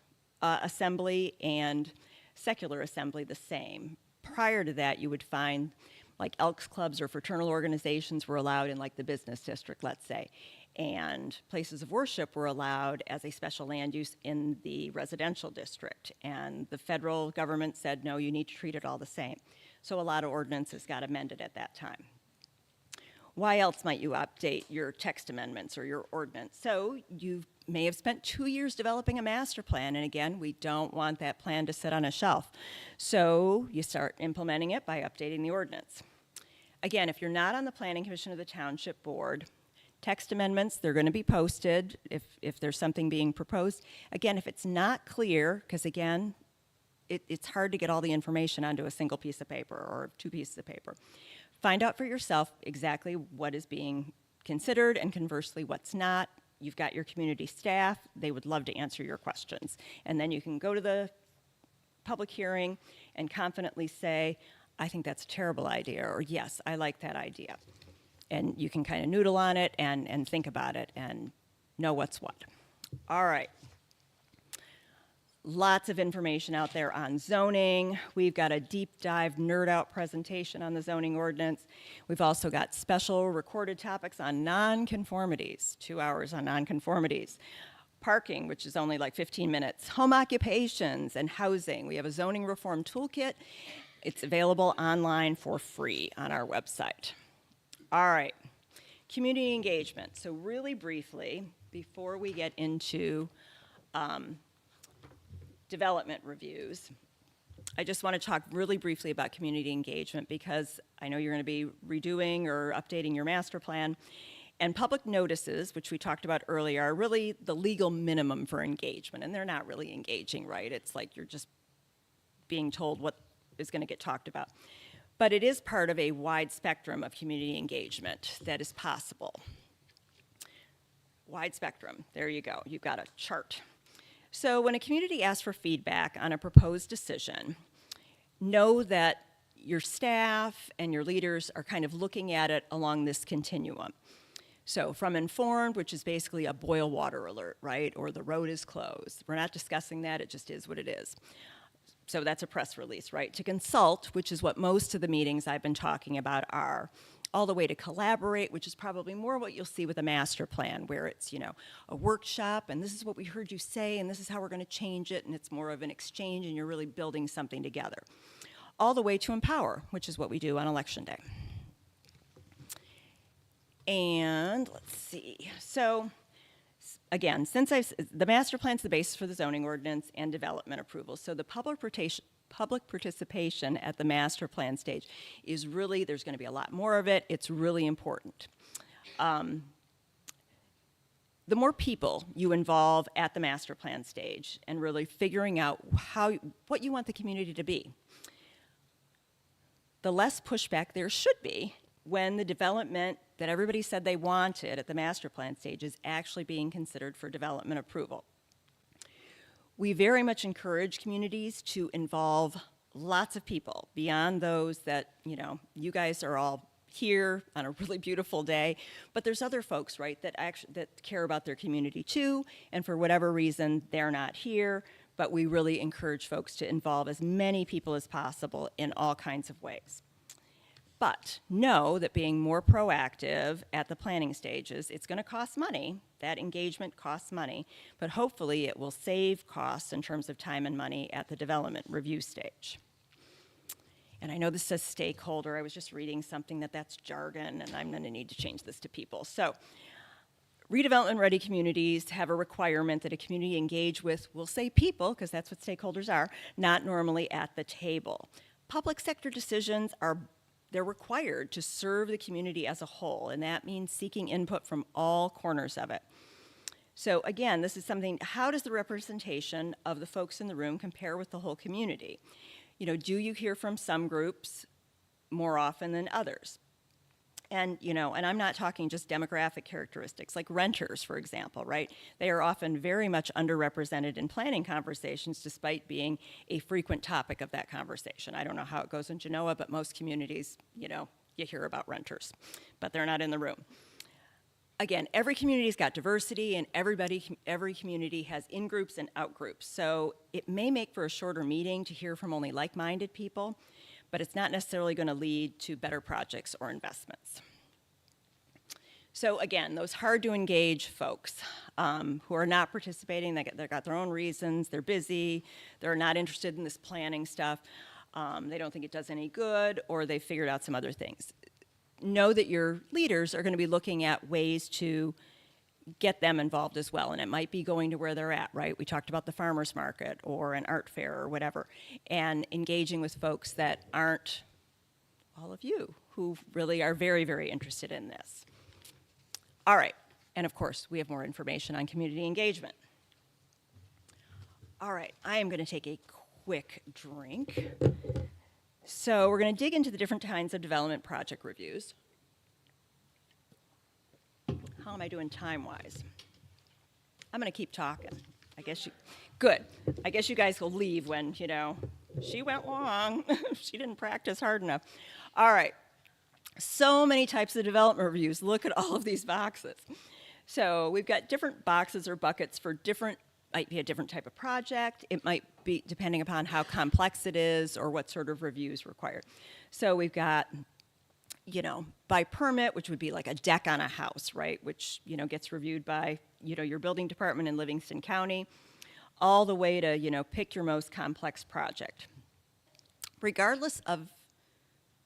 assembly and secular assembly the same. Prior to that, you would find like Elks Clubs or fraternal organizations were allowed in like the business district, let's say, and places of worship were allowed as a special land use in the residential district. And the federal government said, no, you need to treat it all the same. So a lot of ordinances got amended at that time. Why else might you update your text amendments or your ordinance? So you may have spent 2 years developing a master plan, and again, we don't want that plan to sit on a shelf. So you start implementing it by updating the ordinance. Again, if you're not on the Planning Commission or the Township Board, text amendments, they're going to be posted if there's something being proposed. Again, if it's not clear, because again, it's hard to get all the information onto a single piece of paper or 2 pieces of paper. Find out for yourself exactly what is being considered and conversely what's not. You've got your community staff. They would love to answer your questions. And then you can go to the public hearing and confidently say, I think that's a terrible idea, or yes, I like that idea. And you can kind of noodle on it and think about it and know what's what. All right. Lots of information out there on zoning. We've got a deep dive nerd out presentation on the zoning ordinance. We've also got special recorded topics on nonconformities, 2 hours on nonconformities. Parking, which is only like 15 minutes. Home occupations and housing. We have a zoning reform toolkit. It's available online for free on our website. All right, community engagement. So really briefly, before we get into development reviews, I just want to talk really briefly about community engagement because I know you're going to be redoing or updating your master plan. And public notices, which we talked about earlier, are really the legal minimum for engagement. And they're not really engaging, right? It's like you're just being told what is going to get talked about. But it is part of a wide spectrum of community engagement that is possible. Wide spectrum, there you go, you've got a chart. So when a community asks for feedback on a proposed decision, know that your staff and your leaders are kind of looking at it along this continuum. So from informed, which is basically a boil water alert, right? Or the road is closed. We're not discussing that, it just is what it is. So that's a press release, right? To consult, which is what most of the meetings I've been talking about are, all the way to collaborate, which is probably more what you'll see with a master plan, where it's, you know, a workshop, and this is what we heard you say, and this is how we're going to change it, and it's more of an exchange, and you're really building something together. All the way to empower, which is what we do on Election Day. And let's see. So again, the master plan's the basis for the zoning ordinance and development approval. So the public participation at the master plan stage is really, there's going to be a lot more of it. It's really important. The more people you involve at the master plan stage and really figuring out what you want the community to be, the less pushback there should be when the development that everybody said they wanted at the master plan stage is actually being considered for development approval. We very much encourage communities to involve lots of people beyond those that, you know, you guys are all here on a really beautiful day, but there's other folks, right, that care about their community too, and for whatever reason, they're not here, but we really encourage folks to involve as many people as possible in all kinds of ways. But know that being more proactive at the planning stages, it's going to cost money. That engagement costs money, but hopefully it will save costs in terms of time and money at the development review stage. And I know this says stakeholder. I was just reading something that's jargon, and I'm going to need to change this to people. So redevelopment-ready communities have a requirement that a community engage with, we'll say people, because that's what stakeholders are, not normally at the table. Public sector decisions they're required to serve the community as a whole, and that means seeking input from all corners of it. So again, this is something, how does the representation of the folks in the room compare with the whole community? You know, do you hear from some groups more often than others? And, you know, and I'm not talking just demographic characteristics, like renters, for example, right? They are often very much underrepresented in planning conversations despite being a frequent topic of that conversation. I don't know how it goes in Genoa, but most communities, you know, you hear about renters, but they're not in the room. Again, every community's got diversity, and every community has in-groups and out-groups. So it may make for a shorter meeting to hear from only like-minded people, but it's not necessarily going to lead to better projects or investments. So again, those hard to engage folks who are not participating, they've got their own reasons, they're busy, they're not interested in this planning stuff, they don't think it does any good, or they've figured out some other things. know that your leaders are going to be looking at ways to get them involved as well. And it might be going to where they're at, right? We talked about the farmer's market or an art fair or whatever, and engaging with folks that aren't all of you, who really are very, very interested in this. All right, and of course, we have more information on community engagement. All right, I am going to take a quick drink. So we're going to dig into the different kinds of development project reviews. How am I doing time-wise? I'm going to keep talking. Good. I guess you guys will leave when, she went long. She didn't practice hard enough. All right. So many types of development reviews. Look at all of these boxes. So we've got different boxes or buckets for might be a different type of project. It might be depending upon how complex it is or what sort of review is required. So we've got, by permit, which would be like a deck on a house, right? Which, gets reviewed by, your building department in Livingston County, all the way to, pick your most complex project. Regardless of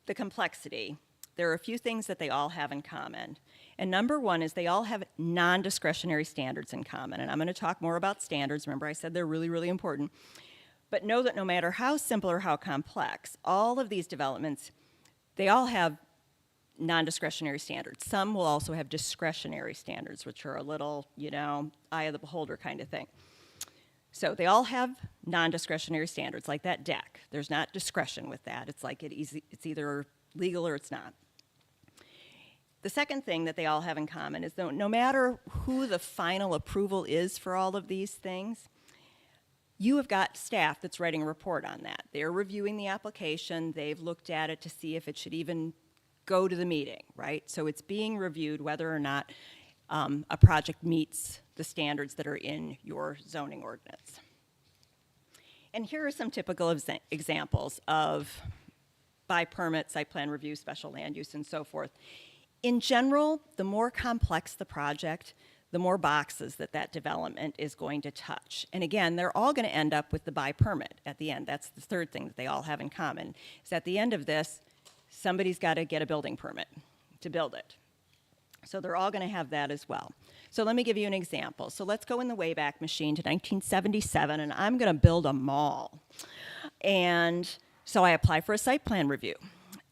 the complexity, there are a few things that they all have in common. And number one is they all have non-discretionary standards in common. And I'm going to talk more about standards. Remember, I said they're really, really important. But know that no matter how simple or how complex, all of these developments, they all have non-discretionary standards. Some will also have discretionary standards, which are a little, eye of the beholder kind of thing. So they all have non-discretionary standards, like that deck. There's not discretion with that. It's like it's either legal or it's not. The second thing that they all have in common is that no matter who the final approval is for all of these things, you have got staff that's writing a report on that. They're reviewing the application. They've looked at it to see if it should even go to the meeting, right? So it's being reviewed whether or not a project meets the standards that are in your zoning ordinance. And here are some typical examples of by permit, site plan review, special land use, and so forth. In general, the more complex the project, the more boxes that development is going to touch. And again, they're all going to end up with the by permit at the end. That's the third thing that they all have in common, is at the end of this, somebody's got to get a building permit to build it. So they're all going to have that as well. So let me give you an example. So let's go in the Wayback Machine to 1977, and I'm going to build a mall. And so I apply for a site plan review.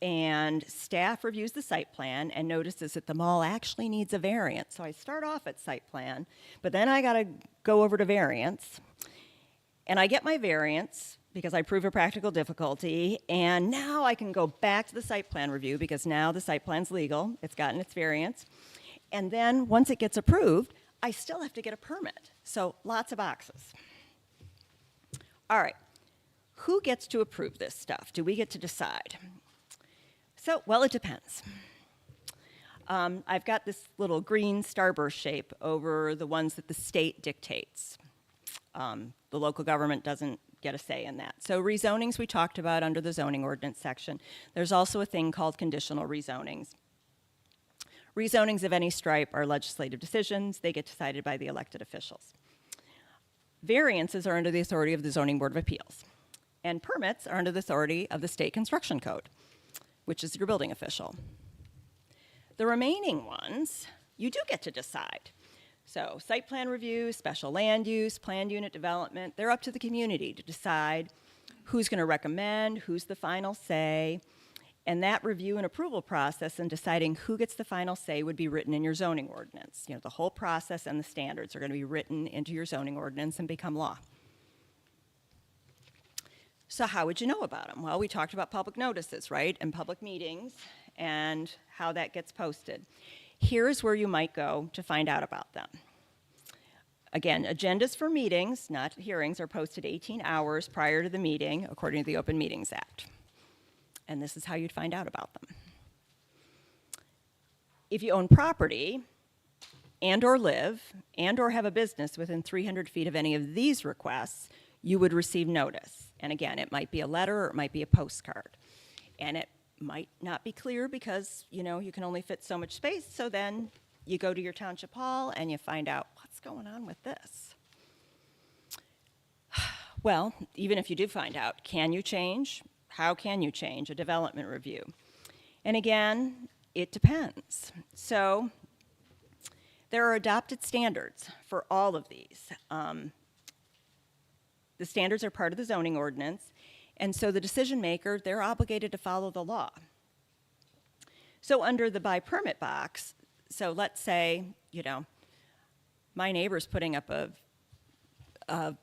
And staff reviews the site plan and notices that the mall actually needs a variance. So I start off at site plan, but then I got to go over to variance. And I get my variance because I prove a practical difficulty. And now I can go back to the site plan review because now the site plan's legal. It's gotten its variance. And then once it gets approved, I still have to get a permit. So lots of boxes. All right. Who gets to approve this stuff? Do we get to decide? So, well, it depends. I've got this little green starburst shape over the ones that the state dictates. The local government doesn't get a say in that. So rezonings we talked about under the zoning ordinance section. There's also a thing called conditional rezonings. Rezonings of any stripe are legislative decisions. They get decided by the elected officials. Variances are under the authority of the Zoning Board of Appeals. And permits are under the authority of the State Construction Code, which is your building official. The remaining ones, you do get to decide. So site plan review, special land use, planned unit development, they're up to the community to decide who's going to recommend, who's the final say, and that review and approval process and deciding who gets the final say would be written in your zoning ordinance. The whole process and the standards are going to be written into your zoning ordinance and become law. So how would you know about them? Well, we talked about public notices, right, and public meetings and how that gets posted. Here's where you might go to find out about them. Again, agendas for meetings, not hearings, are posted 18 hours prior to the meeting according to the Open Meetings Act. And this is how you'd find out about them. If you own property and or live and or have a business within 300 feet of any of these requests, you would receive notice. And again, it might be a letter or it might be a postcard. And it might not be clear because, you can only fit so much space. So then you go to your township hall and you find out what's going on with this. Well, even if you do find out, can you change? How can you change a development review? And again, it depends. So there are adopted standards for all of these. The standards are part of the zoning ordinance, and so the decision maker, they're obligated to follow the law. So under the by permit box, so let's say, you know, my neighbor's putting up a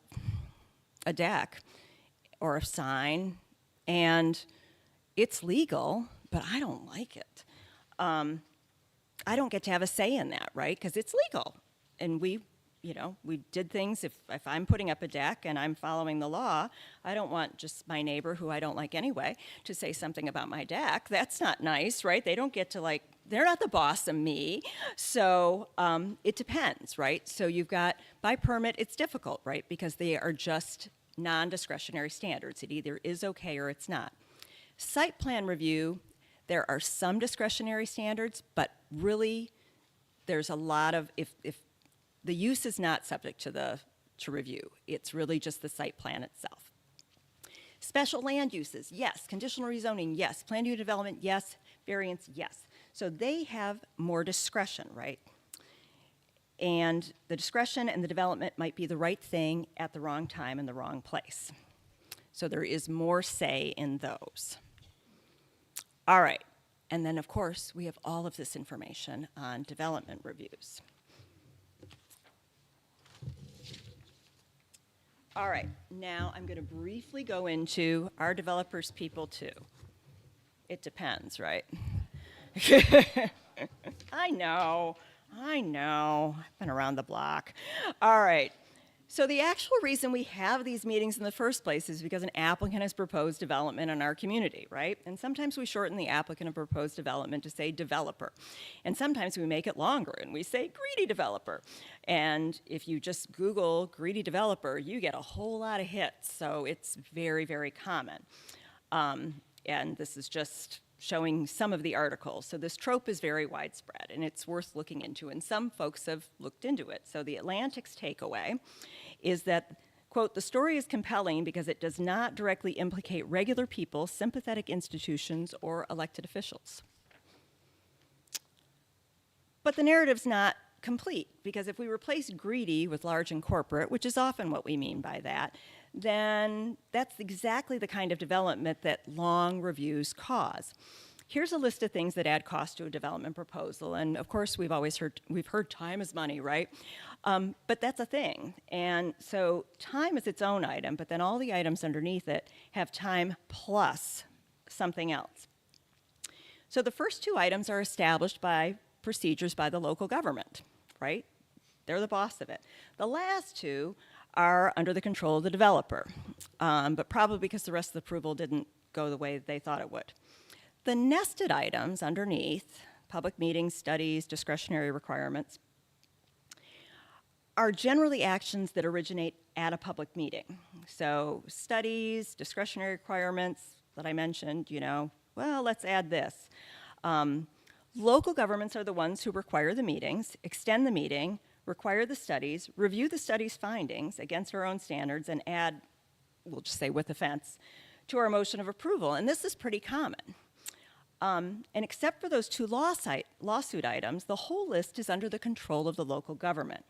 deck or a sign, and it's legal, but I don't like it. I don't get to have a say in that, right? Because it's legal. And we did things, if I'm putting up a deck and I'm following the law, I don't want just my neighbor, who I don't like anyway, to say something about my deck. That's not nice, right? They don't get to, they're not the boss of me. So it depends, right? So you've got, by permit, it's difficult, right? Because they are just non-discretionary standards. It either is okay or it's not. Site plan review, there are some discretionary standards, but really there's a lot of, if the use is not subject to review, it's really just the site plan itself. Special land uses, yes. Conditional rezoning, yes. Planned unit development, yes. Variance, yes. So they have more discretion, right? And the discretion and the development might be the right thing at the wrong time in the wrong place. So there is more say in those. All right. And then, of course, we have all of this information on development reviews. All right, now I'm going to briefly go into our developers people too. It depends, right? I know. I've been around the block. All right. So the actual reason we have these meetings in the first place is because an applicant has proposed development in our community, right? And sometimes we shorten the applicant of proposed development to say developer. And sometimes we make it longer and we say greedy developer. And if you just Google greedy developer, you get a whole lot of hits. So it's very, very common. And this is just showing some of the articles. So this trope is very widespread and it's worth looking into, and some folks have looked into it. So the Atlantic's takeaway is that, quote, the story is compelling because it does not directly implicate regular people, sympathetic institutions, or elected officials. But the narrative's not complete, because if we replace greedy with large and corporate, which is often what we mean by that, then that's exactly the kind of development that long reviews cause. Here's a list of things that add cost to a development proposal, and of course we've heard time is money, right? But that's a thing, and so time is its own item, but then all the items underneath it have time plus something else. So the first two items are established by procedures by the local government, right? They're the boss of it. The last two are under the control of the developer, but probably because the rest of the approval didn't go the way they thought it would. The nested items underneath, public meetings, studies, discretionary requirements, are generally actions that originate at a public meeting. So studies, discretionary requirements that I mentioned, well, let's add this. Local governments are the ones who require the meetings, extend the meeting, require the studies, review the study's findings against our own standards, and add, we'll just say with offense, to our motion of approval. And this is pretty common. And except for those two lawsuit items, the whole list is under the control of the local government.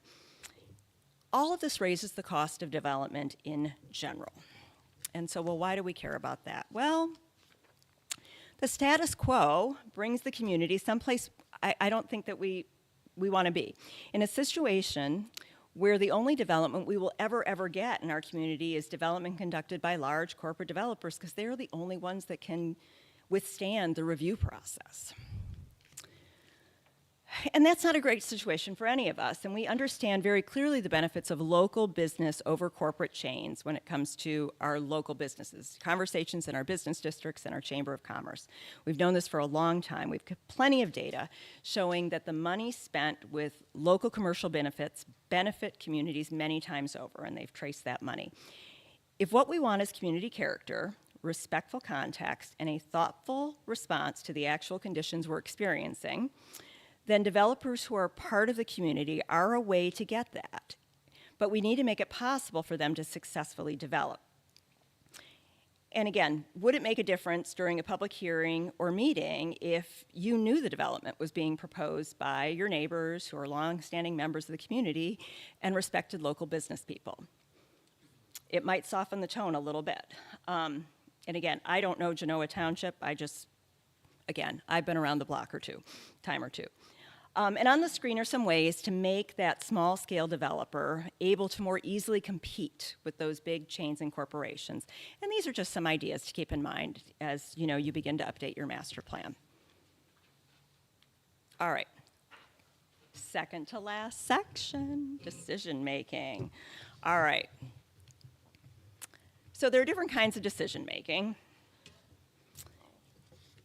All of this raises the cost of development in general. And so, well, why do we care about that? Well, the status quo brings the community someplace I don't think that we want to be. In a situation where the only development we will ever get in our community is development conducted by large corporate developers, because they're the only ones that can withstand the review process. And that's not a great situation for any of us, and we understand very clearly the benefits of local business over corporate chains when it comes to our local businesses, conversations in our business districts and our Chamber of Commerce. We've known this for a long time. We've got plenty of data showing that the money spent with local commercial benefits benefit communities many times over, and they've traced that money. If what we want is community character, respectful context, and a thoughtful response to the actual conditions we're experiencing, then developers who are part of the community are a way to get that. But we need to make it possible for them to successfully develop. And again, would it make a difference during a public hearing or meeting if you knew the development was being proposed by your neighbors who are longstanding members of the community and respected local business people? It might soften the tone a little bit. And again, I don't know Genoa Township. Again, I've been around the block time or two. And on the screen are some ways to make that small-scale developer able to more easily compete with those big chains and corporations. And these are just some ideas to keep in mind as you begin to update your master plan. All right. Second to last section, decision-making. All right. So there are different kinds of decision-making.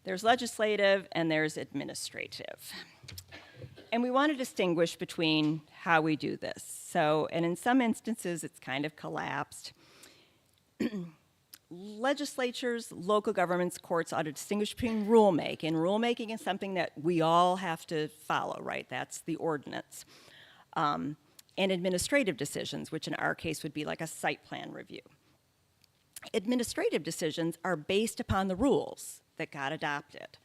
There's legislative and there's administrative. And we want to distinguish between how we do this. So, and in some instances, it's kind of collapsed. Legislatures, local governments, courts ought to distinguish between rulemaking. Rulemaking is something that we all have to follow, right? That's the ordinance. And administrative decisions, which in our case would be like a site plan review. Administrative decisions are based upon the rules that got adopted.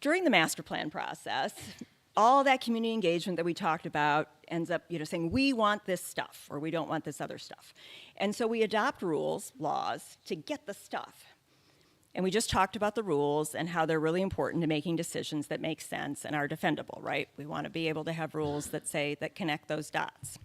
During the master plan process, all that community engagement that we talked about ends up saying we want this stuff or we don't want this other stuff. And so we adopt rules, laws, to get the stuff. And we just talked about the rules and how they're really important to making decisions that make sense and are defendable, right? We want to be able to have rules that connect those dots.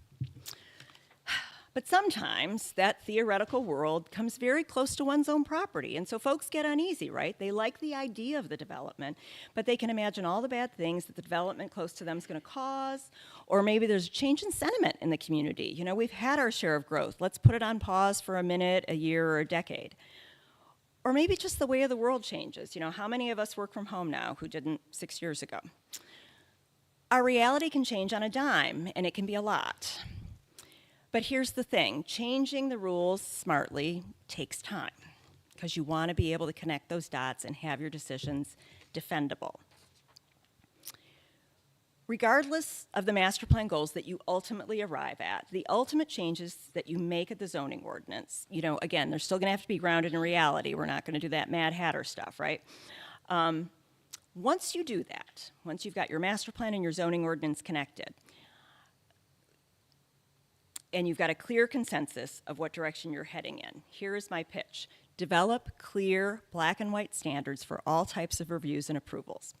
But sometimes that theoretical world comes very close to one's own property, and so folks get uneasy, right? They like the idea of the development, but they can imagine all the bad things that the development close to them is going to cause, or maybe there's a change in sentiment in the community. We've had our share of growth. Let's put it on pause for a minute, a year, or a decade. Or maybe just the way of the world changes. How many of us work from home now who didn't 6 years ago? Our reality can change on a dime, and it can be a lot. But here's the thing, changing the rules smartly takes time because you want to be able to connect those dots and have your decisions defendable. Regardless of the master plan goals that you ultimately arrive at, the ultimate changes that you make at the zoning ordinance, again, they're still going to have to be grounded in reality. We're not going to do that Mad Hatter stuff, right? Once you do that, once you've got your master plan and your zoning ordinance connected, and you've got a clear consensus of what direction you're heading in, here is my pitch. Develop clear black and white standards for all types of reviews and approvals.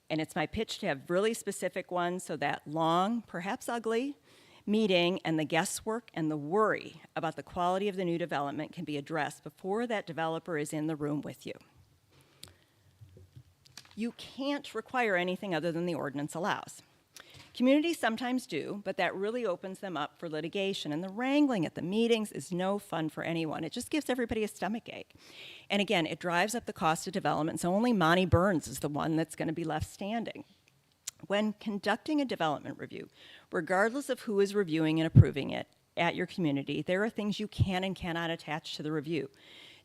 And it's my pitch to have really specific ones so that long, perhaps ugly, meeting and the guesswork and the worry about the quality of the new development can be addressed before that developer is in the room with you. You can't require anything other than the ordinance allows. Communities sometimes do, but that really opens them up for litigation, and the wrangling at the meetings is no fun for anyone. It just gives everybody a stomachache. And again, it drives up the cost of development, so only Monty Burns is the one that's going to be left standing. When conducting a development review, regardless of who is reviewing and approving it at your community, there are things you can and cannot attach to the review.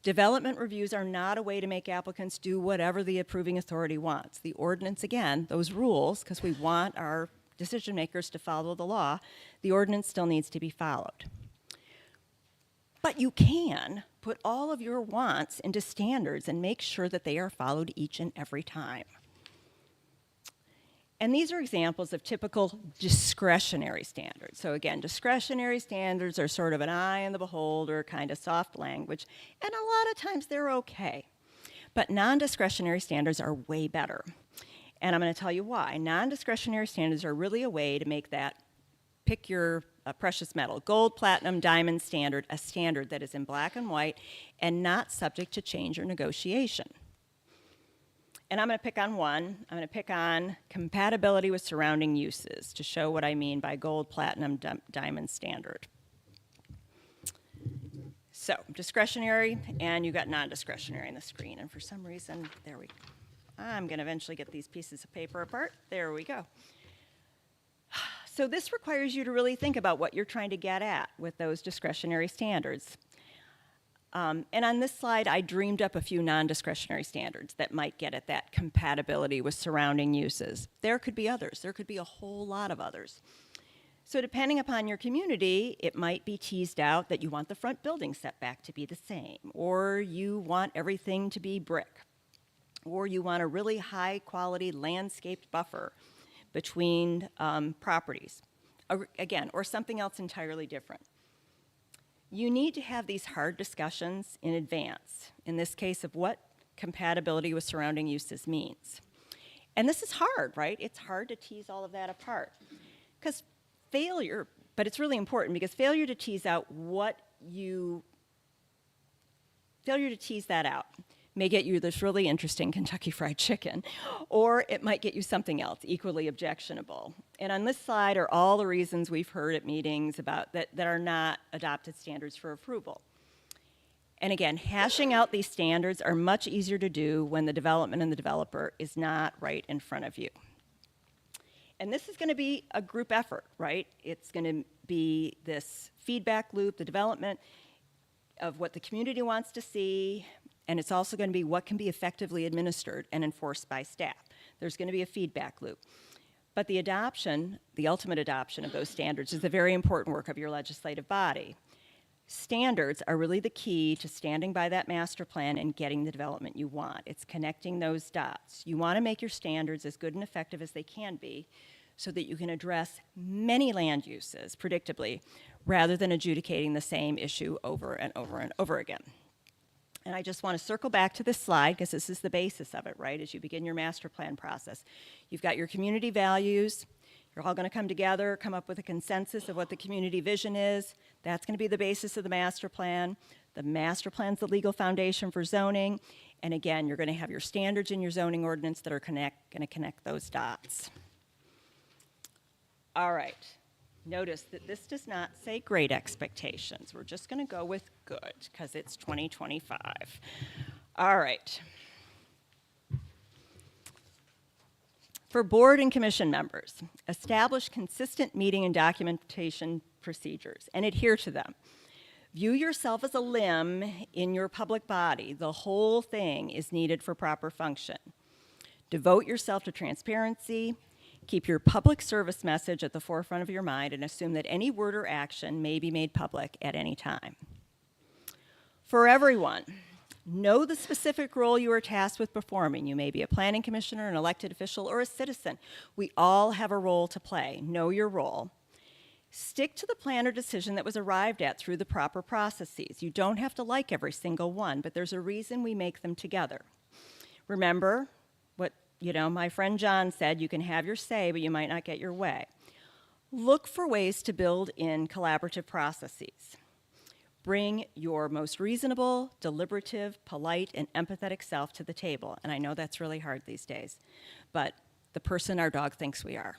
Development reviews are not a way to make applicants do whatever the approving authority wants. The ordinance, again, those rules, because we want our decision makers to follow the law, the ordinance still needs to be followed. But you can put all of your wants into standards and make sure that they are followed each and every time. And these are examples of typical discretionary standards. So again, discretionary standards are sort of an eye in the beholder, kind of soft language, and a lot of times they're okay. But non-discretionary standards are way better. And I'm going to tell you why. Non-discretionary standards are really a way to make that, pick your precious metal, gold, platinum, diamond standard, a standard that is in black and white and not subject to change or negotiation. And I'm going to pick on one. I'm going to pick on compatibility with surrounding uses to show what I mean by gold, platinum, diamond standard. So discretionary, and you've got non-discretionary on the screen. And for some reason, there we go. I'm going to eventually get these pieces of paper apart. There we go. So this requires you to really think about what you're trying to get at with those discretionary standards. And on this slide, I dreamed up a few non-discretionary standards that might get at that compatibility with surrounding uses. There could be others. There could be a whole lot of others. So depending upon your community, it might be teased out that you want the front building setback to be the same, or you want everything to be brick, or you want a really high-quality landscaped buffer between properties, again, or something else entirely different. You need to have these hard discussions in advance, in this case of what compatibility with surrounding uses means. And this is hard, right? It's hard to tease all of that apart. Because failure, but it's really important because failure to tease that out may get you this really interesting Kentucky Fried Chicken, or it might get you something else equally objectionable. And on this slide are all the reasons we've heard at meetings about that are not adopted standards for approval. And again, hashing out these standards are much easier to do when the development and the developer is not right in front of you. And this is going to be a group effort, right? It's going to be this feedback loop, the development of what the community wants to see, and it's also going to be what can be effectively administered and enforced by staff. There's going to be a feedback loop. But the adoption, the ultimate adoption of those standards is the very important work of your legislative body. Standards are really the key to standing by that master plan and getting the development you want. It's connecting those dots. You want to make your standards as good and effective as they can be so that you can address many land uses predictably rather than adjudicating the same issue over and over and over again. And I just want to circle back to this slide because this is the basis of it, right? As you begin your master plan process. You've got your community values. You're all going to come together, come up with a consensus of what the community vision is. That's going to be the basis of the master plan. The master plan's the legal foundation for zoning. And again, you're going to have your standards in your zoning ordinance that are going to connect those dots. All right. Notice that this does not say great expectations. We're just going to go with good because it's 2025. All right. For board and commission members, establish consistent meeting and documentation procedures and adhere to them. View yourself as a limb in your public body. The whole thing is needed for proper function. Devote yourself to transparency. Keep your public service message at the forefront of your mind and assume that any word or action may be made public at any time. For everyone, know the specific role you are tasked with performing. You may be a planning commissioner, an elected official, or a citizen. We all have a role to play. Know your role. Stick to the plan or decision that was arrived at through the proper processes. You don't have to like every single one, but there's a reason we make them together. Remember what my friend John said, you can have your say, but you might not get your way. Look for ways to build in collaborative processes. Bring your most reasonable, deliberative, polite, and empathetic self to the table. And I know that's really hard these days, but the person our dog thinks we are.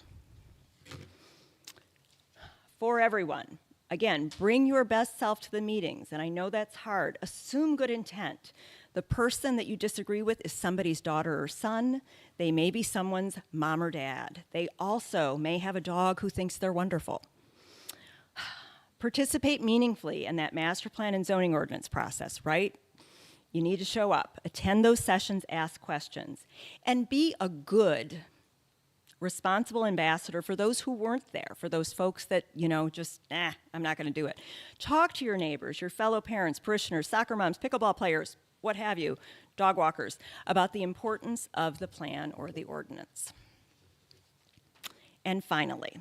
For everyone, again, bring your best self to the meetings. And I know that's hard. Assume good intent. The person that you disagree with is somebody's daughter or son. They may be someone's mom or dad. They also may have a dog who thinks they're wonderful. Participate meaningfully in that master plan and zoning ordinance process, right? You need to show up, attend those sessions, ask questions, and be a good, responsible ambassador for those who weren't there, for those folks that, I'm not going to do it. Talk to your neighbors, your fellow parents, parishioners, soccer moms, pickleball players, what have you, dog walkers, about the importance of the plan or the ordinance. And finally,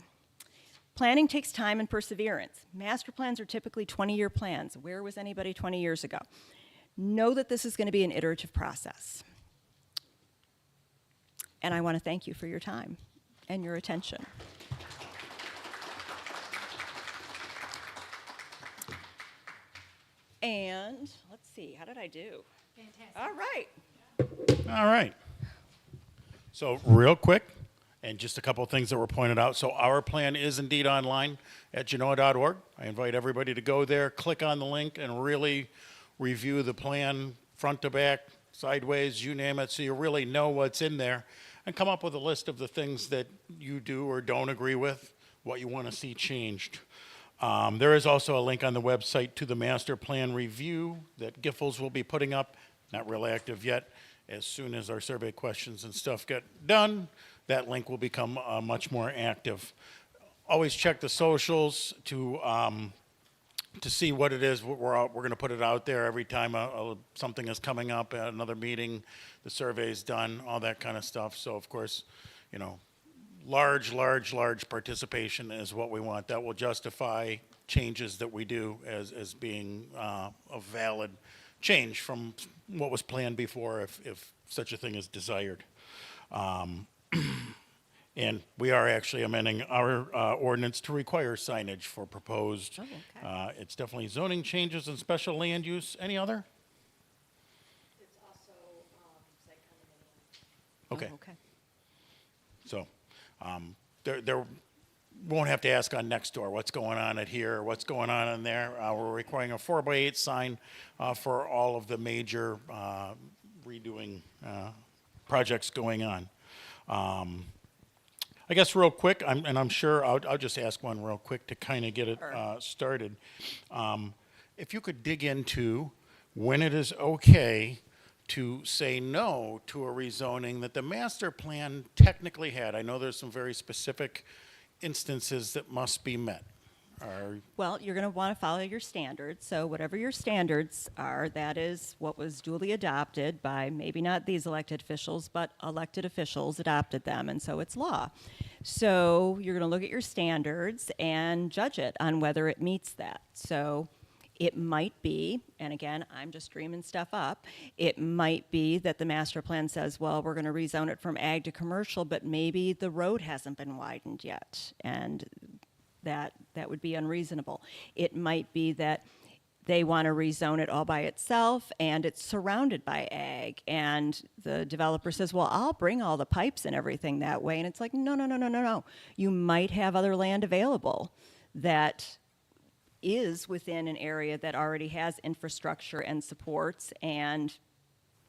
planning takes time and perseverance. Master plans are typically 20-year plans. Where was anybody 20 years ago? Know that this is going to be an iterative process. And I want to thank you for your time and your attention. And let's see, how did I do? Fantastic. All right. All right. So real quick, and just a couple of things that were pointed out. So our plan is indeed online at genoa.org. I invite everybody to go there, click on the link, and really review the plan front to back, sideways, you name it, so you really know what's in there, and come up with a list of the things that you do or don't agree with, what you want to see changed. There is also a link on the website to the master plan review that Giffords will be putting up, not real active yet. As soon as our survey questions and stuff get done, that link will become much more active. always check the socials to see what it is. We're going to put it out there every time something is coming up at another meeting, the survey's done, all that kind of stuff. So of course, you know, large participation is what we want. That will justify changes that we do as being a valid change from what was planned before, if such a thing is desired. And we are actually amending our ordinance to require signage for proposed. Oh, okay. It's definitely zoning changes and special land use. Any other? It's also site condominium. Okay. Oh, okay. So there won't have to ask on next door what's going on at here, what's going on in there. We're requiring a 4x8 sign for all of the major redoing projects going on. I guess real quick, I'm sure I'll just ask one real quick to kind of get it started. If you could dig into when it is okay to say no to a rezoning that the master plan technically had. I know there's some very specific instances that must be met. Well, you're going to want to follow your standards. So whatever your standards are, that is what was duly adopted by maybe not these elected officials, but elected officials adopted them, and so it's law. So you're going to look at your standards and judge it on whether it meets that. So it might be, and again, I'm just dreaming stuff up, it might be that the master plan says, well, we're going to rezone it from ag to commercial, but maybe the road hasn't been widened yet, and that would be unreasonable. It might be that they want to rezone it all by itself and it's surrounded by ag, and the developer says, well, I'll bring all the pipes and everything that way, and it's like, no. You might have other land available that is within an area that already has infrastructure and supports, and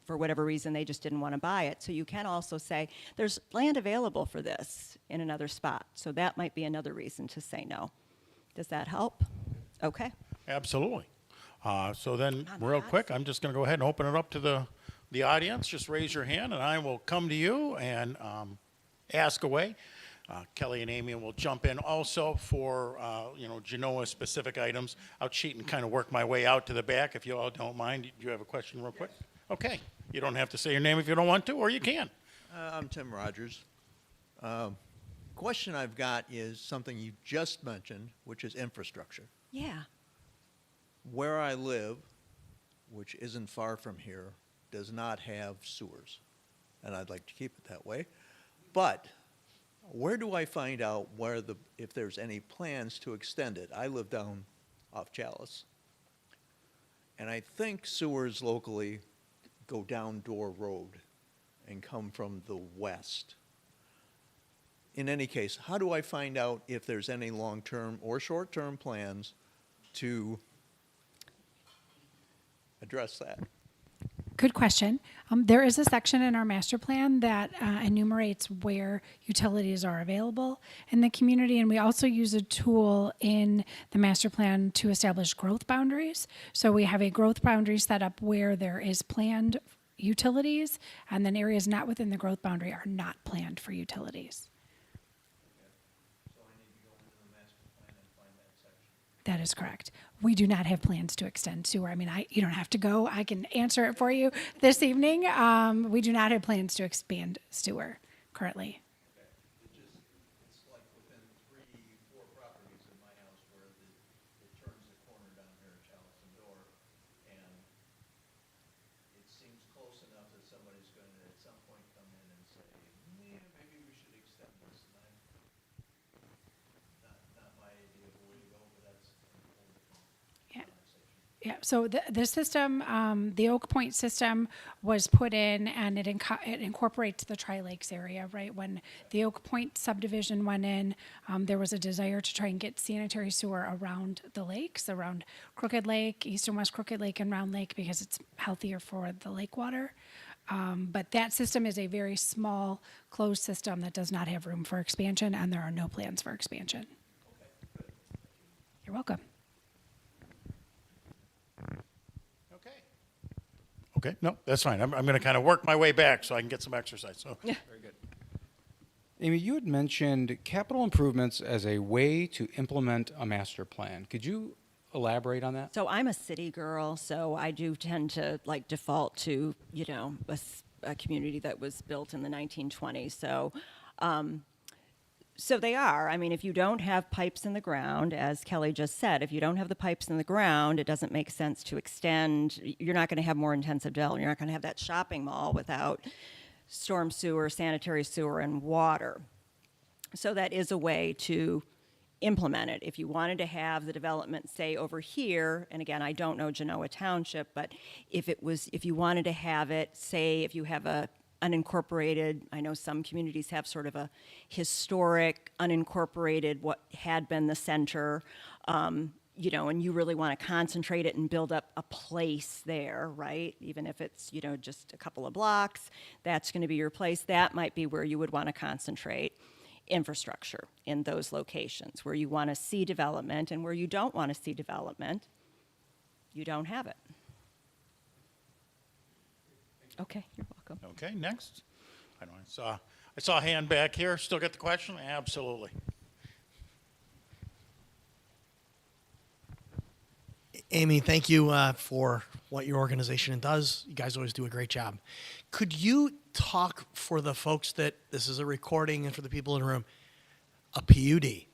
for whatever reason, they just didn't want to buy it. So you can also say, there's land available for this in another spot. So that might be another reason to say no. Does that help? Okay. Absolutely. So then, real quick, I'm just going to go ahead and open it up to the audience. Just raise your hand, and I will come to you and ask away. Kelly and Amy will jump in also for, Genoa-specific items. I'll cheat and kind of work my way out to the back, if you all don't mind. Do you have a question real quick? Okay. You don't have to say your name if you don't want to, or you can. I'm Tim Rogers. Question I've got is something you just mentioned, which is infrastructure. Yeah. Where I live, which isn't far from here, does not have sewers, and I'd like to keep it that way. But where do I find out if there's any plans to extend it? I live down off Chalice, and I think sewers locally go down Door Road and come from the west. In any case, how do I find out if there's any long-term or short-term plans to address that? Good question. There is a section in our master plan that enumerates where utilities are available in the community, and we also use a tool in the master plan to establish growth boundaries. So we have a growth boundary set up where there is planned utilities, and then areas not within the growth boundary are not planned for utilities. So I need to go into the master plan and find that section. That is correct. We do not have plans to extend sewer. I mean, you don't have to go. I can answer it for you this evening. We do not have plans to expand sewer currently. It's like within 3-4 properties in my house where it turns the corner down here at Chalice and Door, and it seems close enough that somebody's going to at some point come in and say, yeah, maybe we should extend this. And not my idea of where to go, but that's a whole different Yeah. conversation. Yeah, so the system, the Oak Point system was put in, and it incorporates the Tri-Lakes area, right? When the Oak Point subdivision went in, there was a desire to try and get sanitary sewer around the lakes, around Crooked Lake, East and West Crooked Lake, and Round Lake, because it's healthier for the lake water. But that system is a very small, closed system that does not have room for expansion, and there are no plans for expansion. You're welcome. Okay, no, that's fine. I'm going to kind of work my way back so I can get some exercise. So, Very good. Amy, you had mentioned capital improvements as a way to implement a master plan. Could you elaborate on that? So I'm a city girl, so I do tend to like default to, you know, a community that was built in the 1920s. So they are. I mean, if you don't have pipes in the ground, as Kelly just said, if you don't have the pipes in the ground, it doesn't make sense to extend. You're not going to have more intensive development. You're not going to have that shopping mall without storm sewer, sanitary sewer, and water. So that is a way to implement it. If you wanted to have the development, say, over here, and again, I don't know Genoa Township, but if you wanted to have it, say, if you have a unincorporated, I know some communities have sort of a historic, unincorporated, what had been the center, you know, and you really want to concentrate it and build up a place there, right? Even if it's, you know, just a couple of blocks, that's going to be your place. That might be where you would want to concentrate infrastructure in those locations. Where you want to see development and where you don't want to see development, you don't have it. Okay, you're welcome. Okay, next. I saw a hand back here. Still get the question? Absolutely. Amy, thank you for what your organization does. You guys always do a great job. Could you talk for the folks that this is a recording and for the people in the room, a PUD?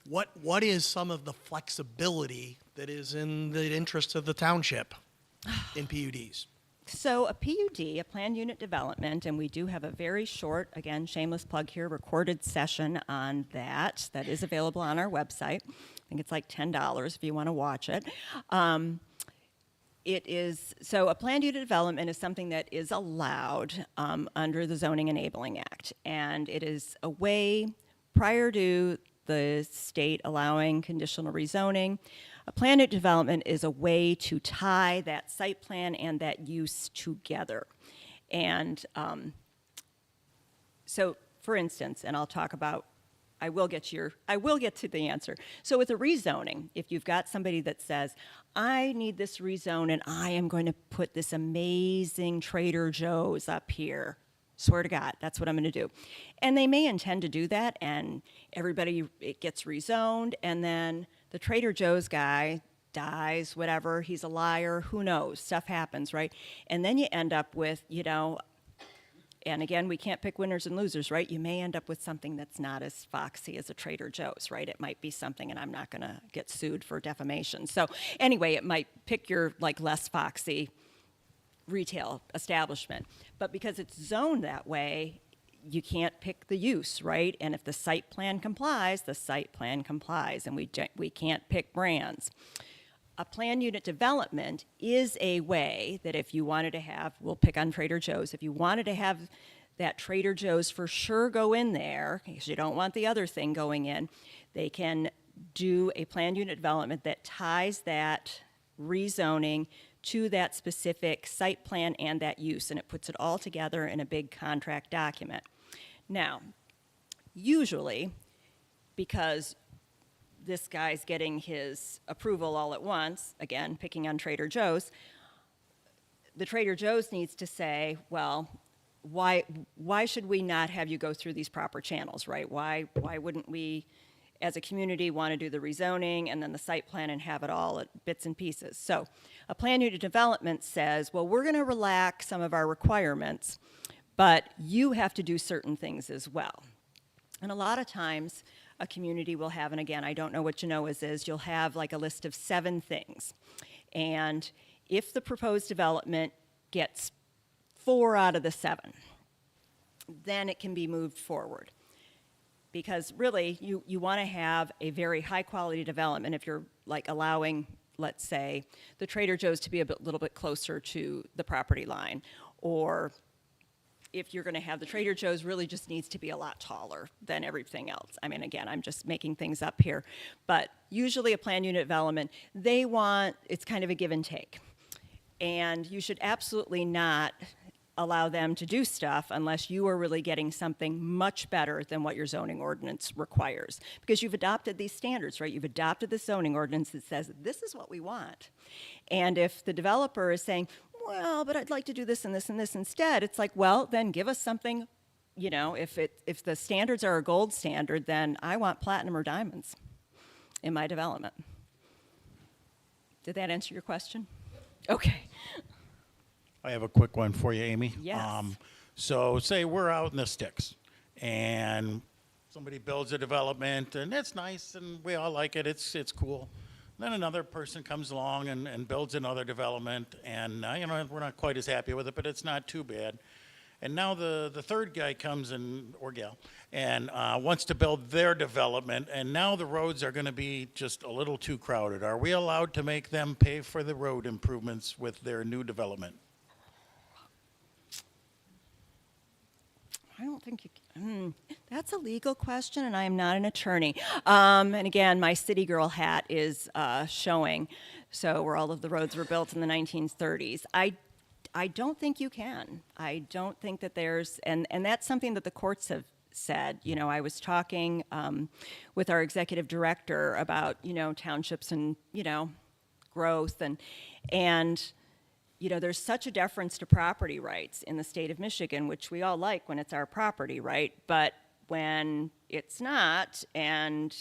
What is some of the flexibility that is in the interest of the township in PUDs? So a PUD, a planned unit development, and we do have a very short, again, shameless plug here, recorded session on that. That is available on our website. I think it's like $10 if you want to watch it. So a planned unit development is something that is allowed under the Zoning Enabling Act. And it is a way, prior to the state allowing conditional rezoning, a planned unit development is a way to tie that site plan and that use together. And so, for instance, and I'll talk about, I will get to the answer. So with a rezoning, if you've got somebody that says, I need this rezone and I am going to put this amazing Trader Joe's up here, swear to God, that's what I'm going to do. And they may intend to do that, and it gets rezoned, and then the Trader Joe's guy dies, whatever, he's a liar, who knows, stuff happens, right? And then you end up with, you know, and again, we can't pick winners and losers, right? You may end up with something that's not as foxy as a Trader Joe's, right? It might be something, and I'm not going to get sued for defamation. So anyway, it might pick your like less foxy retail establishment. But because it's zoned that way, you can't pick the use, right? And if the site plan complies, the site plan complies, and we can't pick brands. A planned unit development is a way that if you wanted to have, we'll pick on Trader Joe's, if you wanted to have that Trader Joe's for sure go in there, because you don't want the other thing going in, they can do a planned unit development that ties that rezoning to that specific site plan and that use, and it puts it all together in a big contract document. Now, usually, because this guy's getting his approval all at once, again, picking on Trader Joe's, the Trader Joe's needs to say, well, why should we not have you go through these proper channels, right? Why wouldn't we, as a community, want to do the rezoning and then the site plan and have it all at bits and pieces? So a planned unit development says, well, we're going to relax some of our requirements, but you have to do certain things as well. And a lot of times, a community will have, and again, I don't know what Genoa's is, you'll have like a list of 7 things. And if the proposed development gets 4 out of the 7, then it can be moved forward. Because really, you want to have a very high quality development if you're like allowing, let's say, the Trader Joe's to be little bit closer to the property line, or if you're going to have the Trader Joe's really just needs to be a lot taller than everything else. I mean, again, I'm just making things up here. But usually a planned unit development, it's kind of a give and take. And you should absolutely not allow them to do stuff unless you are really getting something much better than what your zoning ordinance requires. Because you've adopted these standards, right? You've adopted the zoning ordinance that says, this is what we want. And if the developer is saying, well, but I'd like to do this and this and this instead, it's like, well, then give us something you know, if the standards are a gold standard, then I want platinum or diamonds in my development. Did that answer your question? Okay. I have a quick one for you, Amy. Yes. So say we're out in the sticks and somebody builds a development and it's nice and we all like it, it's cool. Then another person comes along and builds another development and, you know, we're not quite as happy with it, but it's not too bad. And now the third guy comes in, or gal, and wants to build their development, and now the roads are going to be just a little too crowded. Are we allowed to make them pay for the road improvements with their new development? I don't think you can. That's a legal question, and I am not an attorney. And again, my city girl hat is showing, so where all of the roads were built in the 1930s. I don't think you can. I don't think that there's, and that's something that the courts have said. You know, I was talking with our executive director about, you know, townships and, you know, growth and you know, there's such a deference to property rights in the state of Michigan, which we all like when it's our property, right? But when it's not, and,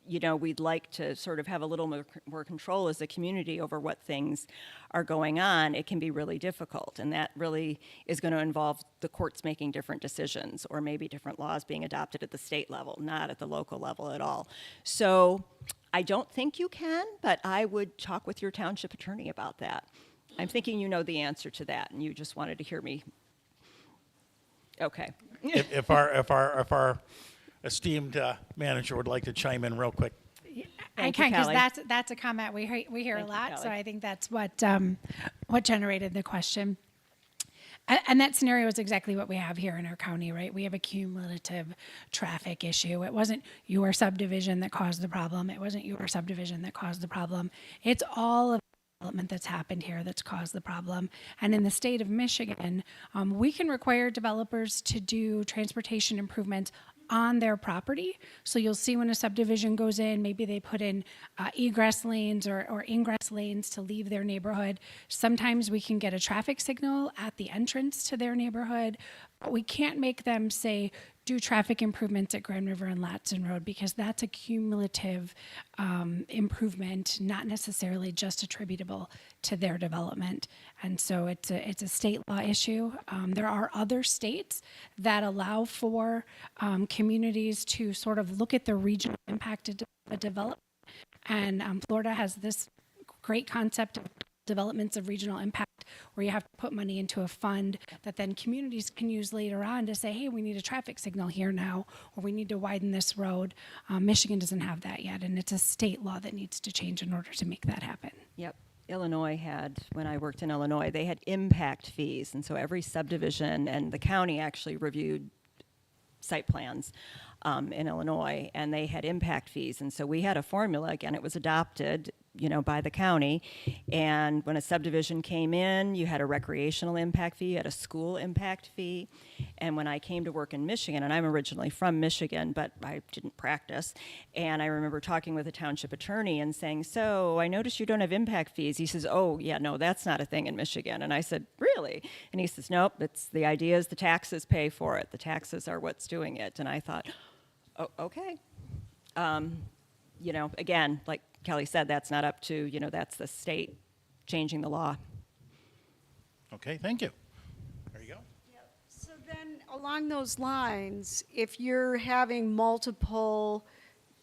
you know, we'd like to sort of have a little more control as a community over what things are going on, it can be really difficult. And that really is going to involve the courts making different decisions or maybe different laws being adopted at the state level, not at the local level at all. So I don't think you can, but I would talk with your township attorney about that. I'm thinking you know the answer to that, and you just wanted to hear me. Okay. If our esteemed manager would like to chime in real quick. I Thank you, can, because Kelly. that's a comment we hear a Thank you, lot. So Kelly. I think that's what generated the question. And that scenario is exactly what we have here in our county, right? We have a cumulative traffic issue. It wasn't your subdivision that caused the problem. It wasn't your subdivision that caused the problem. It's all of the development that's happened here that's caused the problem. And in the state of Michigan, we can require developers to do transportation improvements on their property. So you'll see when a subdivision goes in, maybe they put in egress lanes or ingress lanes to leave their neighborhood. Sometimes we can get a traffic signal at the entrance to their neighborhood, but we can't make them say, do traffic improvements at Grand River and Latson Road, because that's a cumulative improvement, not necessarily just attributable to their development. And so it's a state law issue. There are other states that allow for communities to sort of look at the regional impact of development. And Florida has this great concept of developments of regional impact, where you have to put money into a fund that then communities can use later on to say, hey, we need a traffic signal here now, or we need to widen this road. Michigan doesn't have that yet, and it's a state law that needs to change in order to make that happen. Yep. Illinois had, when I worked in Illinois, they had impact fees. And so every subdivision, and the county actually reviewed site plans in Illinois, and they had impact fees. And so we had a formula, again, it was adopted, you know, by the county. And when a subdivision came in, you had a recreational impact fee, you had a school impact fee. And when I came to work in Michigan, and I'm originally from Michigan, but I didn't practice, and I remember talking with a township attorney and saying, so I noticed you don't have impact fees. He says, oh, yeah, no, that's not a thing in Michigan. And I said, really? And he says, nope, the idea is the taxes pay for it. The taxes are what's doing it. And I thought, oh, okay. You know, again, like Kelly said, that's not up to, you know, that's the state changing the law. Okay, thank you. There you go. So then, along those lines, if you're having multiple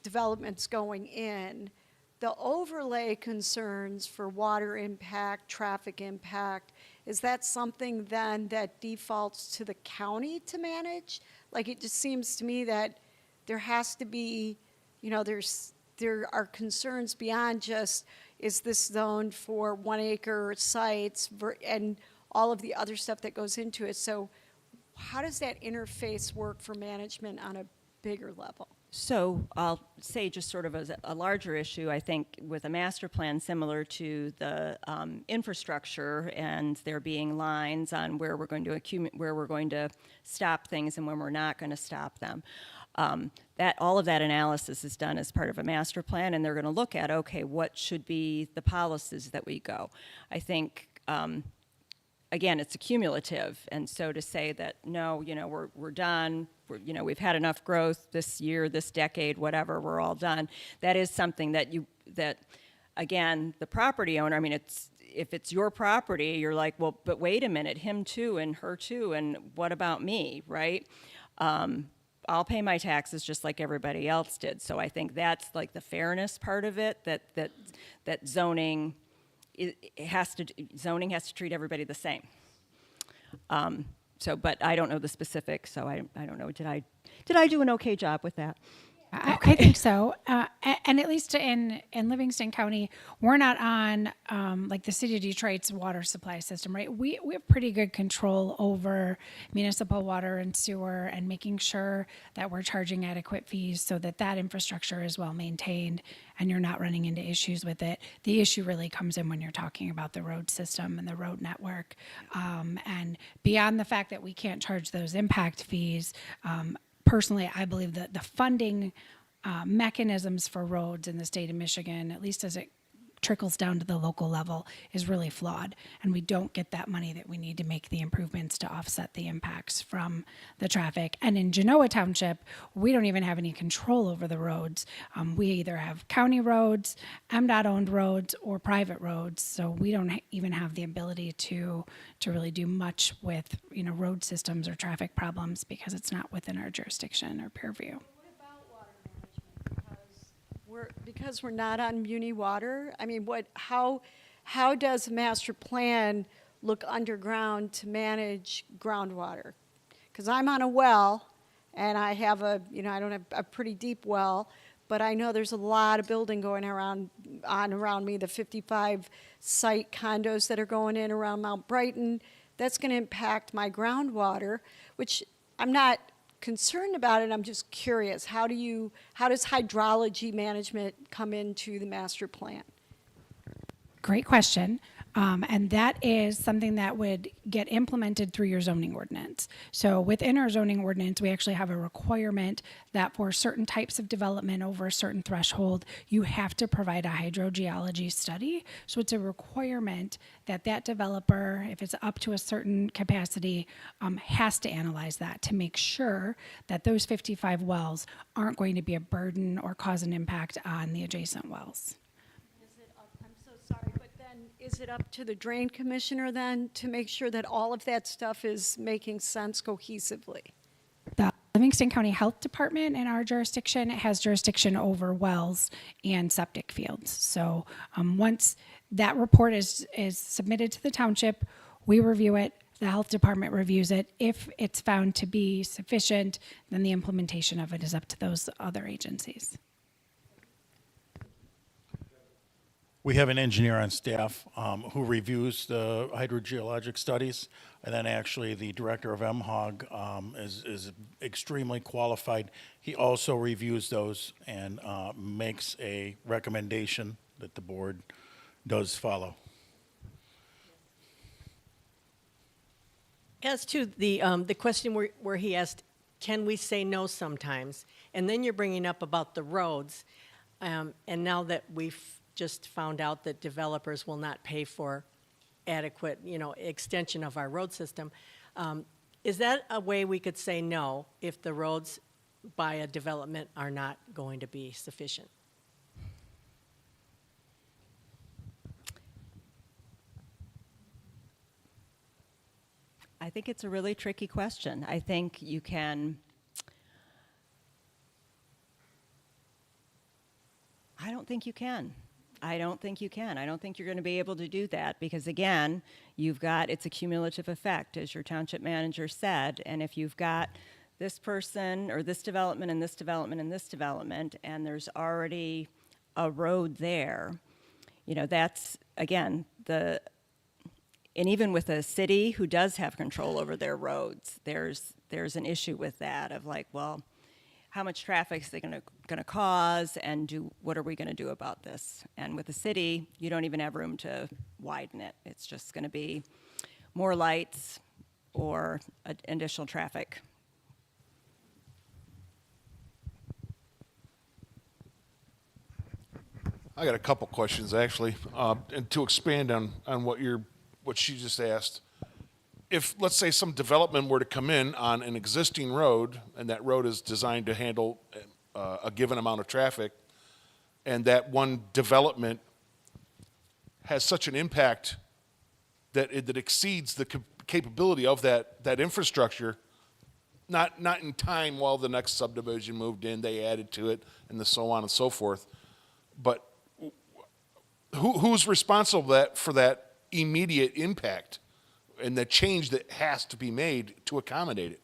developments going in, the overlay concerns for water impact, traffic impact, is that something then that defaults to the county to manage? Like, it just seems to me that there has to be, you know, there are concerns beyond just, is this zoned for 1 acre sites and all of the other stuff that goes into it. So how does that interface work for management on a bigger level? So I'll say, just sort of as a larger issue, I think with a master plan similar to the infrastructure, and there being lines on where we're going to stop things and when we're not going to stop them. That all of that analysis is done as part of a master plan, and they're going to look at, okay, what should be the policies that we go. I think again, it's accumulative. And so to say that, no, we're done, we've had enough growth this year, this decade, whatever, we're all done, that is something that again, the property owner, I mean, if it's your property, you're like, well, but wait a minute, him too and her too, and what about me, right? I'll pay my taxes just like everybody else did. So I think that's like the fairness part of it, that zoning has to treat everybody the same. But I don't know the specifics, so I don't know. Did I do an okay job with that? I think so. And at least in Livingston County, we're not on like the city of Detroit's water supply system, right? We have pretty good control over municipal water and sewer and making sure that we're charging adequate fees so that infrastructure is well maintained and you're not running into issues with it. The issue really comes in when you're talking about the road system and the road network. And beyond the fact that we can't charge those impact fees, personally, I believe that the funding mechanisms for roads in the state of Michigan, at least as it trickles down to the local level, is really flawed. And we don't get that money that we need to make the improvements to offset the impacts from the traffic. And in Genoa Township, we don't even have any control over the roads. We either have county roads, MDOT-owned roads, or private roads. So we don't even have the ability to really do much with road systems or traffic problems because it's not within our jurisdiction or purview. What about water management? Because we're not on Muni Water, I mean, how does a master plan look underground to manage groundwater? Because I'm on a well, and I have I don't have a pretty deep well, but I know there's a lot of building going around me, the 55 site condos that are going in around Mount Brighton. That's going to impact my groundwater, which I'm not concerned about it. I'm just curious. How does hydrology management come into the master plan? Great question. And that is something that would get implemented through your zoning ordinance. So within our zoning ordinance, we actually have a requirement that for certain types of development over a certain threshold, you have to provide a hydrogeology study. So it's a requirement that developer, if it's up to a certain capacity, has to analyze that to make sure that those 55 wells aren't going to be a burden or cause an impact on the adjacent wells. I'm so sorry, but then is it up to the drain commissioner then to make sure that all of that stuff is making sense cohesively? The Livingston County Health Department in our jurisdiction has jurisdiction over wells and septic fields. So once that report is submitted to the township, we review it, the health department reviews it. If it's found to be sufficient, then the implementation of it is up to those other agencies. We have an engineer on staff who reviews the hydrogeologic studies, and then actually the director of MHOG is extremely qualified. He also reviews those and makes a recommendation that the board does follow. As to the question where he asked, can we say no sometimes? And then you're bringing up about the roads, and now that we've just found out that developers will not pay for adequate, extension of our road system. Is that a way we could say no if the roads by a development are not going to be sufficient? I think it's a really tricky question. I think you can. I don't think you can. I don't think you can. I don't think you're going to be able to do that because, again, it's a cumulative effect, as your township manager said. And if you've got this person or this development and this development and this development, and there's already a road there, that's, again, and even with a city who does have control over their roads, there's an issue with that of like, well, how much traffic is they going to cause, and what are we going to do about this? And with the city, you don't even have room to widen it. It's just going to be more lights or additional traffic. I got a couple questions actually, and to expand on what she just asked. if, let's say, some development were to come in on an existing road, and that road is designed to handle a given amount of traffic, and that one development has such an impact that that exceeds the capability of that infrastructure, not in time while the next subdivision moved in, they added to it, and so on and so forth, but who's responsible for that immediate impact and the change that has to be made to accommodate it?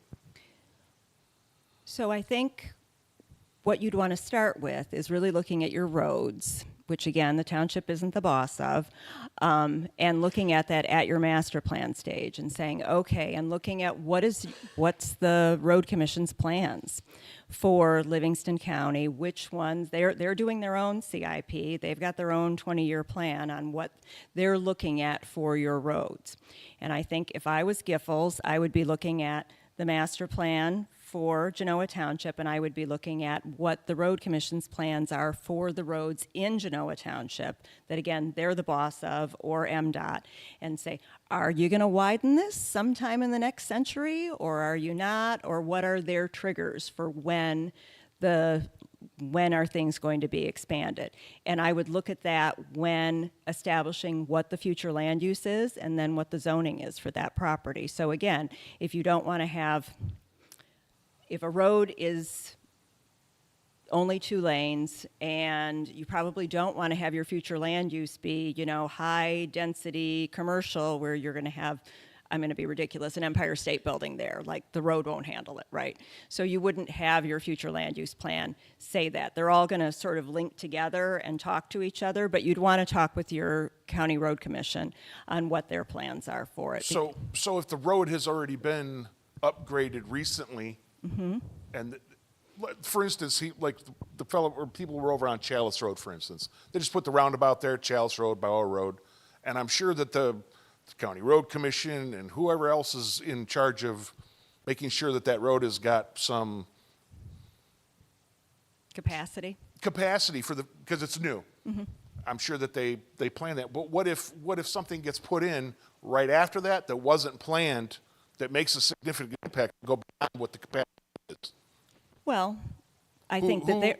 So I think what you'd want to start with is really looking at your roads, which again, the township isn't the boss of, and looking at that at your master plan stage and saying, okay, and looking at what's the road commission's plans for Livingston County, which ones, they're doing their own CIP, they've got their own 20-year plan on what they're looking at for your roads. And I think if I was Giffords, I would be looking at the master plan for Genoa Township, and I would be looking at what the road commission's plans are for the roads in Genoa Township, that again, they're the boss of, or MDOT, and say, are you gonna widen this sometime in the next century, or are you not, or what are their triggers for when are things going to be expanded? And I would look at that when establishing what the future land use is, and then what the zoning is for that property. So again, if you don't wanna have, if a road is only 2 lanes, and you probably don't want to have your future land use be, high density commercial where you're going to have, I'm going to be ridiculous, an Empire State Building there, like the road won't handle it, right? So you wouldn't have your future land use plan say that. They're all going to sort of link together and talk to each other, but you'd want to talk with your county road commission on what their plans are for it. So if the road has already been upgraded recently, and for instance, the fellow or people were over on Chalice Road, for instance. They just put the roundabout there, Chalice Road, Bauer Road, and I'm sure that the county road commission and whoever else is in charge of making sure that road has got some capacity because it's new. I'm sure that they plan that. But what if something gets put in right after that wasn't planned, that makes a significant impact, go beyond what the capacity is? Well, I think that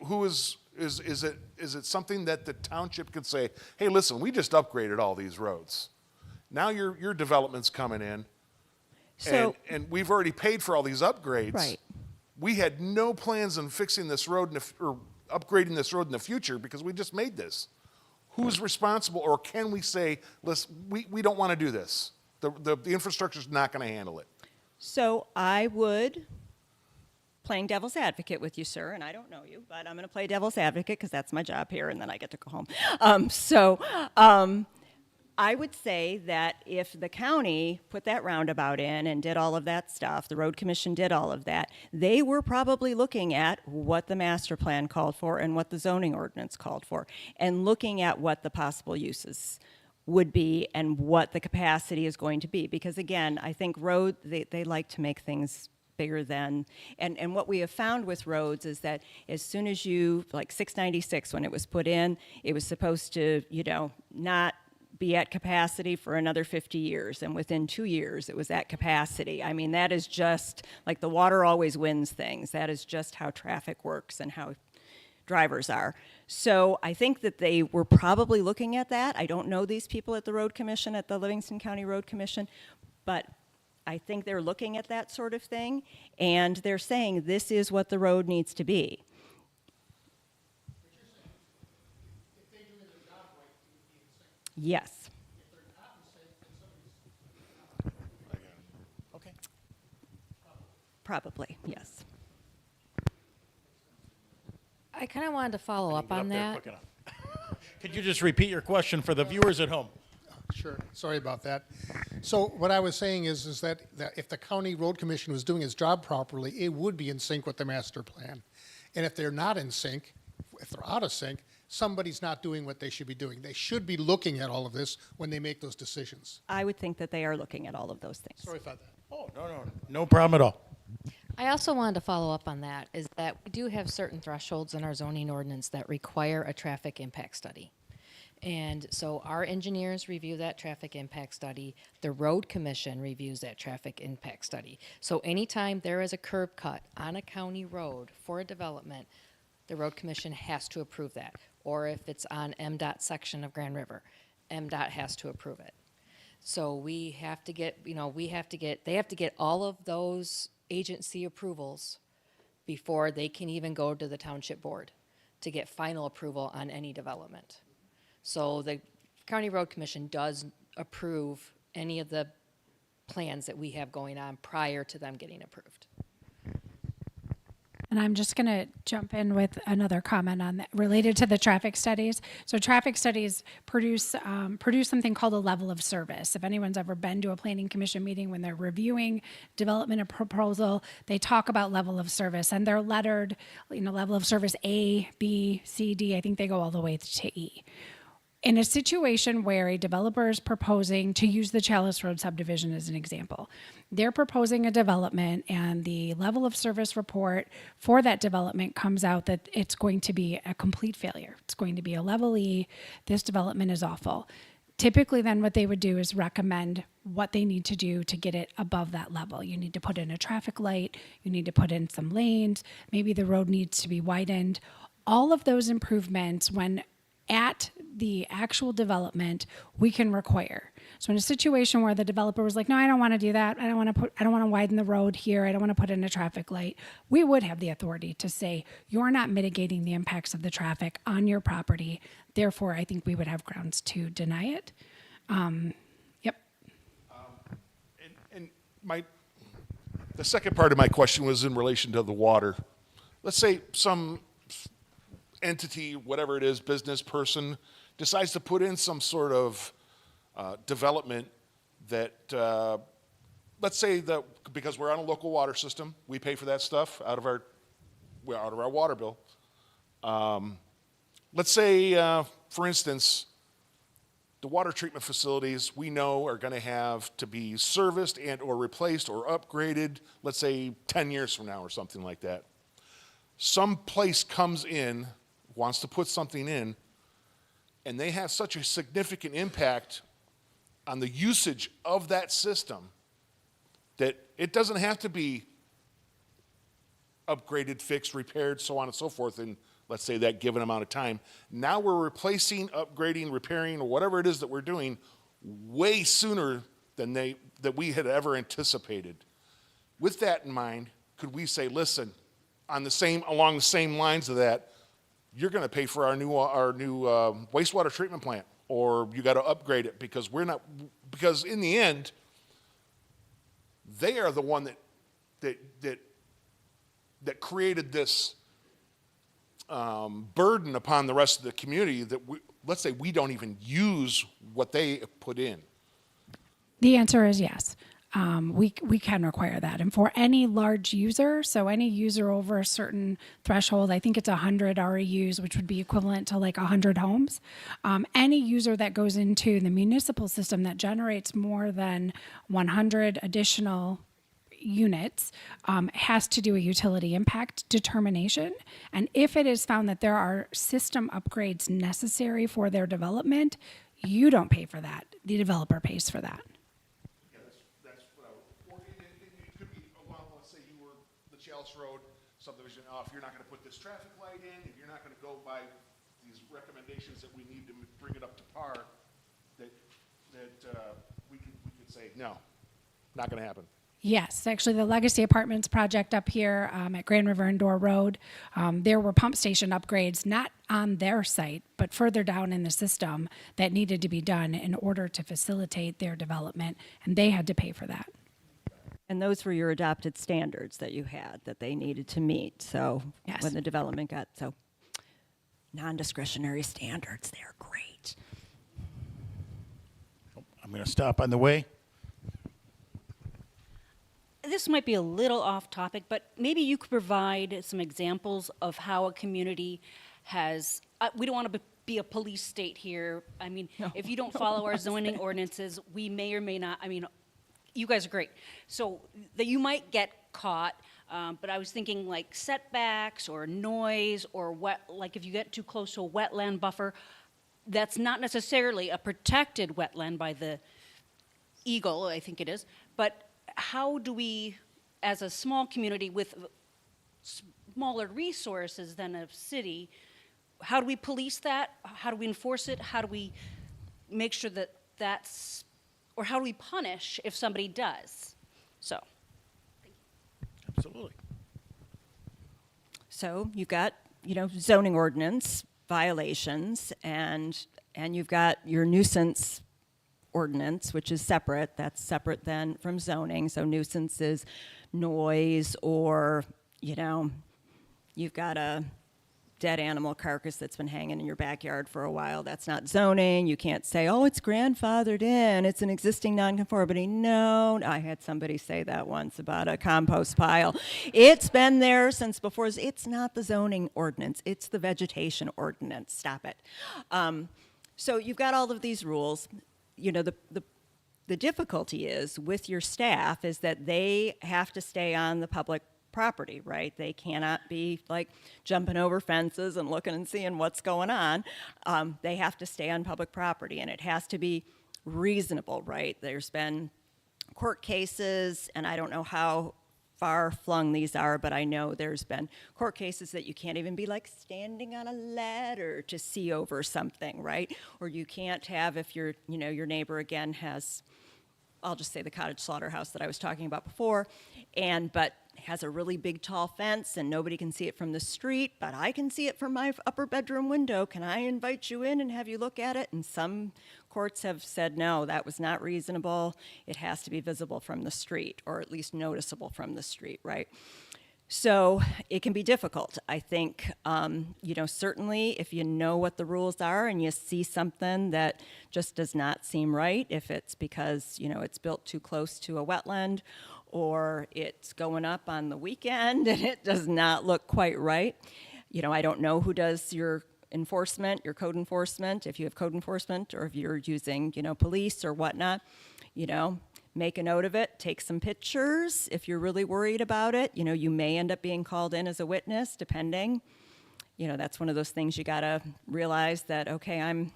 is it something that the township could say, hey, listen, we just upgraded all these roads. Now your development's coming in, so, and we've already paid for all these upgrades. Right. We had no plans on fixing this road or upgrading this road in the future because we just made this. Who's responsible, or can we say, listen, we don't want to do this. The infrastructure's not going to handle it. So I would, playing devil's advocate with you, sir, and I don't know you, but I'm going to play devil's advocate because that's my job here, and then I get to go home. I would say that if the county put that roundabout in and did all of that stuff, the road commission did all of that, they were probably looking at what the master plan called for and what the zoning ordinance called for, and looking at what the possible uses would be and what the capacity is going to be. Because again, I think they like to make things bigger than, and what we have found with roads is that as soon as like 696, when it was put in, it was supposed to, not be at capacity for another 50 years. And within 2 years, it was at capacity. I mean, that is just, like the water always wins things. That is just how traffic works and how drivers are. So I think that they were probably looking at that. I don't know these people at the road commission, at the Livingston County Road Commission, but I think they're looking at that sort of thing, and they're saying this is what the road needs to be. Yes. Okay. Probably, yes. I kind of wanted to follow up on that. Could you just repeat your question for the viewers at home? Sure. Sorry about that. So what I was saying is that if the county road commission was doing its job properly, it would be in sync with the master plan. And if they're not in sync, if they're out of sync, somebody's not doing what they should be doing. They should be looking at all of this when they make those decisions. I would think that they are looking at all of those things. Sorry about that. Oh, no problem at all. I also wanted to follow up on that, is that we do have certain thresholds in our zoning ordinance that require a traffic impact study. And so our engineers review that traffic impact study. The road commission reviews that traffic impact study. So anytime there is a curb cut on a county road for a development, the road commission has to approve that. Or if it's on MDOT section of Grand River, MDOT has to approve it. So we have to get, they have to get all of those agency approvals before they can even go to the township board to get final approval on any development. So the County Road Commission does approve any of the plans that we have going on prior to them getting approved. And I'm just going to jump in with another comment on that related to the traffic studies. So traffic studies produce something called a level of service. If anyone's ever been to a planning commission meeting when they're reviewing development of proposal, they talk about level of service, and they're lettered, level of service A, B, C, D. I think they go all the way to E. In a situation where a developer is proposing to use the Chalice Road subdivision as an example, they're proposing a development and the level of service report for that development comes out that it's going to be a complete failure. It's going to be a level E. This development is awful. Typically then what they would do is recommend what they need to do to get it above that level. You need to put in a traffic light. You need to put in some lanes. Maybe the road needs to be widened. All of those improvements, when at the actual development, we can require. So in a situation where the developer was like, no, I don't want to do that. I don't want to widen the road here. I don't want to put in a traffic light. We would have the authority to say, you're not mitigating the impacts of the traffic on your property. Therefore, I think we would have grounds to deny it. Yep. And the second part of my question was in relation to the water. Let's say some entity, whatever it is, business person, decides to put in some sort of development that, let's say that because we're on a local water system, we pay for that stuff out of our water bill. Let's say, for instance, the water treatment facilities we know are going to have to be serviced and or replaced or upgraded, let's say 10 years from now or something like that. Some place comes in, wants to put something in, and they have such a significant impact on the usage of that system that it doesn't have to be upgraded, fixed, repaired, so on and so forth in, let's say, that given amount of time. Now we're replacing, upgrading, repairing, or whatever it is that we're doing way sooner than that we had ever anticipated. With that in mind, could we say, listen, along the same lines of that, you're going to pay for our new wastewater treatment plant, or you got to upgrade it because in the end, they are the one that created this burden upon the rest of the community that let's say we don't even use what they put in. The answer is yes. We can require that. And for any large user, so any user over a certain threshold, I think it's 100 REUs, which would be equivalent to like 100 homes. Any user that goes into the municipal system that generates more than 100 additional units has to do a utility impact determination. And if it is found that there are system upgrades necessary for their development, you don't pay for that. The developer pays for that. Chalice Road subdivision, if you're not going to put this traffic light in, if you're not going to go by these recommendations that we need to bring it up to par, that we could say, no, not going to happen. Yes, actually the Legacy Apartments project up here at Grand River and Door Road, there were pump station upgrades, not on their site, but further down in the system that needed to be done in order to facilitate their development, and they had to pay for that. And those were your adopted standards that you had that they needed to meet. So yes. When the development got non-discretionary standards, they're great. I'm going to stop on the way. This might be a little off topic, but maybe you could provide some examples of how a community has, we don't want to be a police state here. I mean, if you don't follow our zoning ordinances, we may or may not, you guys are great. So that you might get caught, but I was thinking like setbacks or noise or like if you get too close to a wetland buffer, that's not necessarily a protected wetland by the Eagle, I think it is, but how do we, as a small community with smaller resources than a city, how do we police that? How do we enforce it? How do we make sure that that's, or how do we punish if somebody does? So. Absolutely. So you've got, zoning ordinance violations, and you've got your nuisance ordinance, which is separate. That's separate then from zoning. So nuisance is noise, or, you've got a dead animal carcass that's been hanging in your backyard for a while. That's not zoning. You can't say, oh, it's grandfathered in. It's an existing nonconformity. No, I had somebody say that once about a compost pile. It's been there since before. It's not the zoning ordinance. It's the vegetation ordinance. Stop it. So you've got all of these rules. The difficulty is with your staff is that they have to stay on the public property, right? They cannot be like jumping over fences and looking and seeing what's going on. They have to stay on public property, and it has to be reasonable, right? There's been court cases, and I don't know how far flung these are, but I know there's been court cases that you can't even be like standing on a ladder to see over something, right? Or you can't have, if your neighbor again has, I'll just say the cottage slaughterhouse that I was talking about before, but has a really big tall fence and nobody can see it from the street, but I can see it from my upper bedroom window. Can I invite you in and have you look at it? And some courts have said, no, that was not reasonable. It has to be visible from the street, or at least noticeable from the street, right? So it can be difficult. I think, certainly if you know what the rules are and you see something that just does not seem right, if it's because, it's built too close to a wetland, or it's going up on the weekend and it does not look quite right. I don't know who does your enforcement, your code enforcement, if you have code enforcement, or if you're using, police or whatnot, make a note of it, take some pictures. If you're really worried about it, you may end up being called in as a witness, depending. That's one of those things you gotta realize that, okay, I'm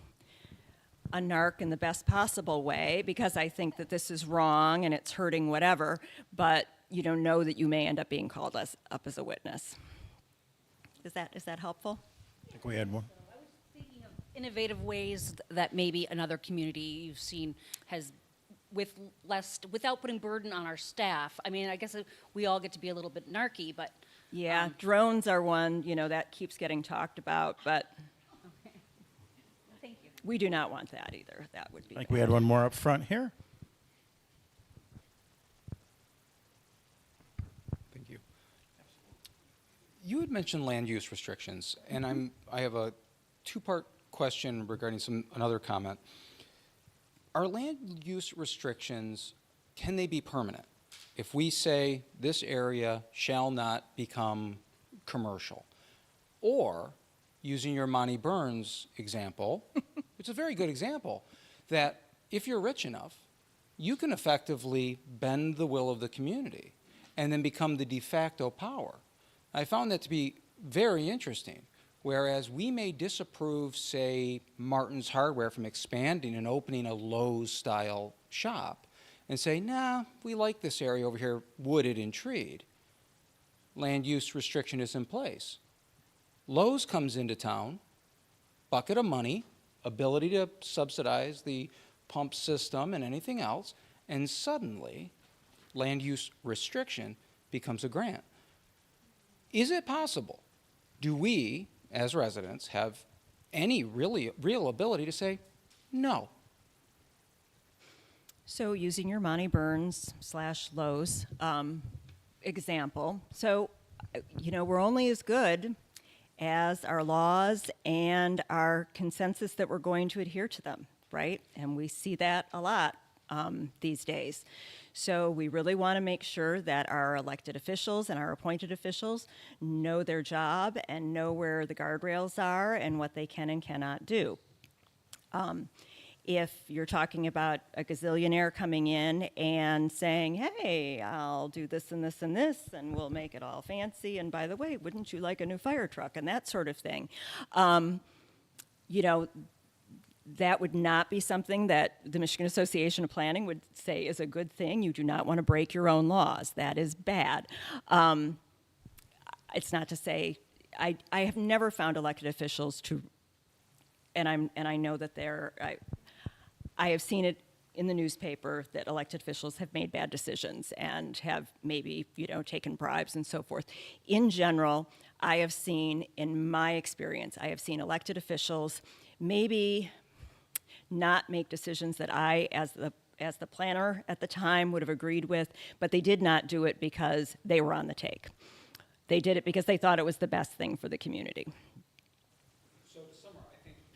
a narc in the best possible way because I think that this is wrong and it's hurting whatever, but know that you may end up being called up as a witness. Is that helpful? I think we had one. I was thinking of innovative ways that maybe another community you've seen has without putting burden on our staff. I mean, I guess we all get to be a little bit narky, but yeah, drones are one, that keeps getting talked about, but okay. Thank you. We do not want that either. That would be I think we had one more up front here. Thank you. You had mentioned land use restrictions, and I have a two-part question regarding another comment. Are land use restrictions, can they be permanent? If we say this area shall not become commercial, or using your Monty Burns example, it's a very good example, that if you're rich enough, you can effectively bend the will of the community and then become the de facto power. I found that to be very interesting. Whereas we may disapprove, say, Martin's Hardware from expanding and opening a Lowe's-style shop and say, nah, we like this area over here, wooded and treed. Land use restriction is in place. Lowe's comes into town, bucket of money, ability to subsidize the pump system and anything else, and suddenly land use restriction becomes a grant. Is it possible? Do we, as residents, have any real ability to say no? So using your Monty Burns / Lowe's example, so, we're only as good as our laws and our consensus that we're going to adhere to them, right? And we see that a lot these days. So we really want to make sure that our elected officials and our appointed officials know their job and know where the guardrails are and what they can and cannot do. If you're talking about a gazillionaire coming in and saying, hey, I'll do this and this and this, and we'll make it all fancy, and by the way, wouldn't you like a new fire truck, and that sort of thing, that would not be something that the Michigan Association of Planning would say is a good thing. You do not want to break your own laws. That is bad. It's not to say, I have never found elected officials to, and I know that I have seen it in the newspaper that elected officials have made bad decisions and have maybe, taken bribes and so forth. In general, I have seen, in my experience, I have seen elected officials maybe not make decisions that I, as the planner at the time, would have agreed with, but they did not do it because they were on the take. They did it because they thought it was the best thing for the community. So to summarize,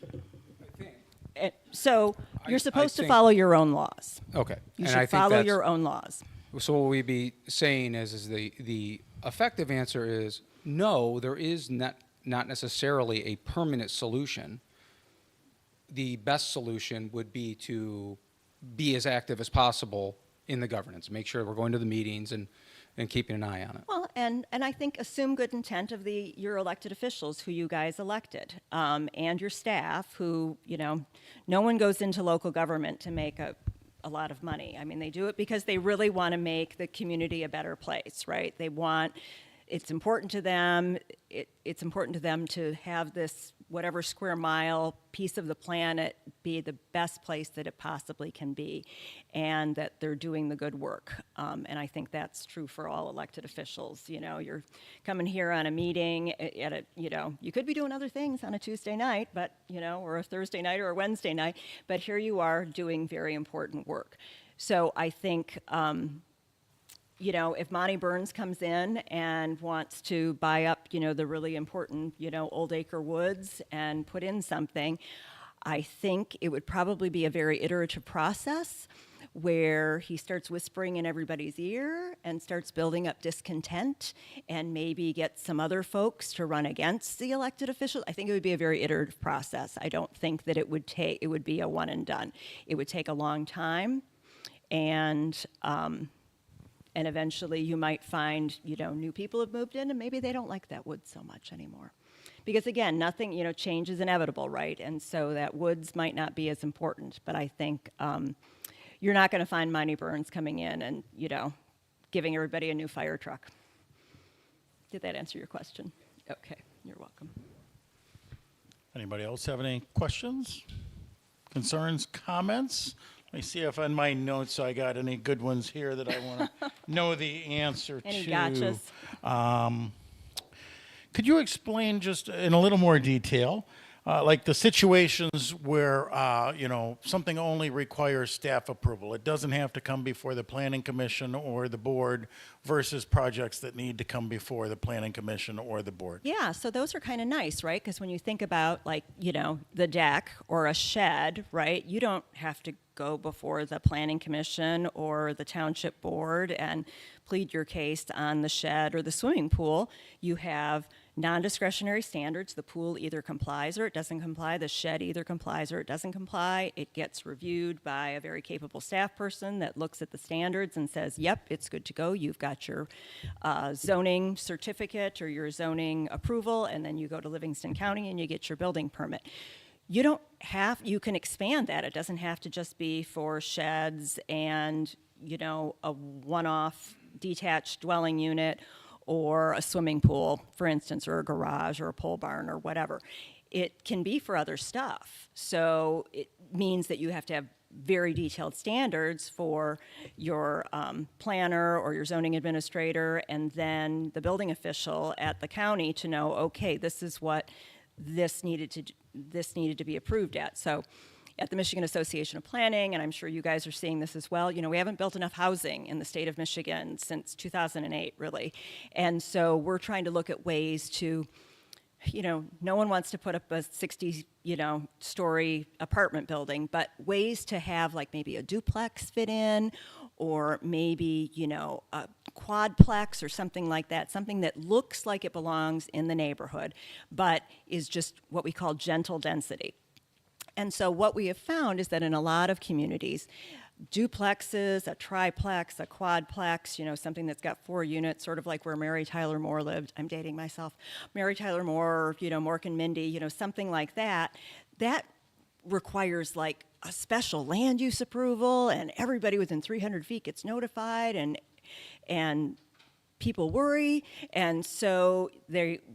I think So you're I supposed to think- follow your own laws. okay. You And I should think follow that's- your own laws. So what we'd be saying is the effective answer is no, there is not necessarily a permanent solution. The best solution would be to be as active as possible in the governance, make sure we're going to the meetings and keeping an eye on it. Well, and I think assume good intent of your elected officials who you guys elected, and your staff who, no one goes into local government to make a lot of money. I mean, they do it because they really want to make the community a better place, right? It's important to them. It's important to them to have this whatever square mile piece of the planet be the best place that it possibly can be, and that they're doing the good work. And I think that's true for all elected officials. You're coming here on a meeting you could be doing other things on a Tuesday night, but or a Thursday night or a Wednesday night, but here you are doing very important work. So I think. If Monty Burns comes in and wants to buy up, the really important, Old Acre Woods and put in something, I think it would probably be a very iterative process where he starts whispering in everybody's ear and starts building up discontent and maybe get some other folks to run against the elected officials. I think it would be a very iterative process. I don't think that it would be a one and done. It would take a long time, and eventually you might find, new people have moved in and maybe they don't like that woods so much anymore. Because again, nothing, change is inevitable, right? And so that woods might not be as important, but I think you're not going to find Monty Burns coming in and, giving everybody a new fire truck. Did that answer your question? Okay, you're welcome. Anybody else have any questions, concerns, comments? Let me see if on my notes I got any good ones here that I want to know the answer Any to. gotchas? Could you explain just in a little more detail, like the situations where, something only requires staff approval? It doesn't have to come before the Planning Commission or the board versus projects that need to come before the Planning Commission or the board. Yeah, so those are kind of nice, right? Because when you think about the deck or a shed, right, you don't have to go before the Planning Commission or the Township Board and plead your case on the shed or the swimming pool. You have non-discretionary standards. The pool either complies or it doesn't comply. The shed either complies or it doesn't comply. It gets reviewed by a very capable staff person that looks at the standards and says, yep, it's good to go. You've got your zoning certificate or your zoning approval, and then you go to Livingston County and you get your building permit. You can expand that. It doesn't have to just be for sheds and, a one-off detached dwelling unit or a swimming pool, for instance, or a garage or a pole barn or whatever. It can be for other stuff. So it means that you have to have very detailed standards for your planner or your zoning administrator and then the building official at the county to know, okay, this is what this needed to be approved at. So at the Michigan Association of Planning, and I'm sure you guys are seeing this as well, we haven't built enough housing in the state of Michigan since 2008, really. And so we're trying to look at ways to, no one wants to put up a 60, story apartment building, but ways to have like maybe a duplex fit in, or maybe, a quadplex or something like that, something that looks like it belongs in the neighborhood, but is just what we call gentle density. And so what we have found is that in a lot of communities, duplexes, a triplex, a quadplex, something that's got 4 units, sort of like where Mary Tyler Moore lived. I'm dating myself. Mary Tyler Moore, Mork and Mindy, something like that. That requires like a special land use approval, and everybody within 300 feet gets notified, and people worry, and so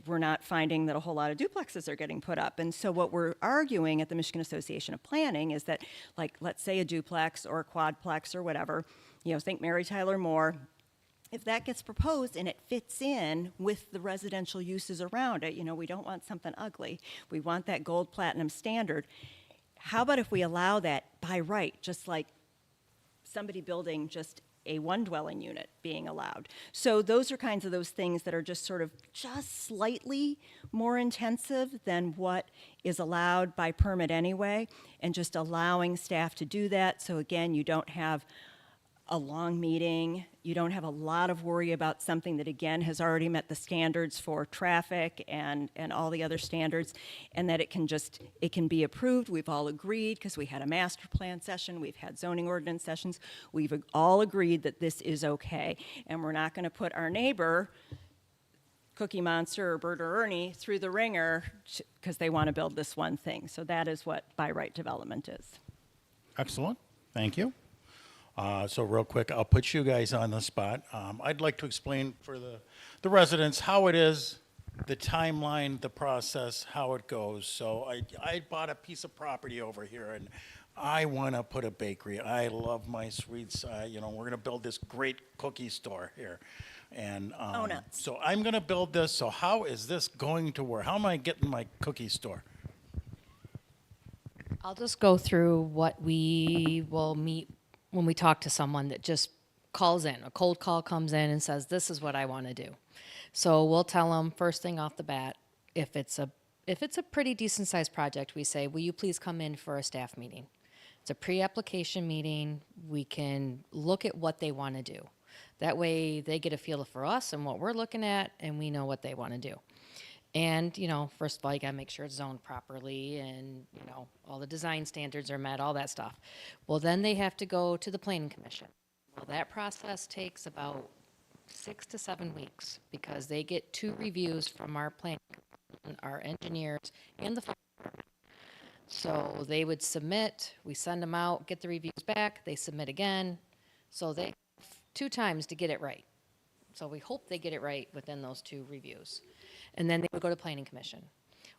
we're not finding that a whole lot of duplexes are getting put up. And so what we're arguing at the Michigan Association of Planning is that, like, let's say a duplex or a quadplex or whatever, think Mary Tyler Moore, if that gets proposed and it fits in with the residential uses around it, we don't want something ugly. We want that gold platinum standard. How about if we allow that by right, just like somebody building just a one dwelling unit being allowed? So those are kinds of those things that are just sort of just slightly more intensive than what is allowed by permit anyway, and just allowing staff to do that. So again, you don't have a long meeting, you don't have a lot of worry about something that again has already met the standards for traffic and all the other standards, and that it can be approved. We've all agreed, because we had a master plan session, we've had zoning ordinance sessions, we've all agreed that this is okay, and we're not going to put our neighbor, Cookie Monster or Bert or Ernie, through the ringer because they want to build this one thing. So that is what by right development is. Excellent. Thank you. So real quick, I'll put you guys on the spot. I'd like to explain for the residents how it is, the timeline, the process, how it goes. So I bought a piece of property over here, and I want to put a bakery. I love my sweets. We're going to build this great cookie store here. And Donuts. so I'm going to build this. So how is this going to work? How am I getting my cookie store? I'll just go through what we will meet when we talk to someone that just calls in. A cold call comes in and says, this is what I want to do. So we'll tell them first thing off the bat, if it's a pretty decent sized project, we say, will you please come in for a staff meeting? It's a pre-application meeting. We can look at what they want to do. That way they get a feel for us and what we're looking at, and we know what they want to do. And, first of all, you got to make sure it's zoned properly and, all the design standards are met, all that stuff. Well, then they have to go to the Planning Commission. Well, that process takes about 6 to 7 weeks because they get 2 reviews from our planning, our engineers, and the fire department. So they would submit, we send them out, get the reviews back, they submit again. So they have 2 times to get it right. So we hope they get it right within those 2 reviews. And then they would go to Planning Commission.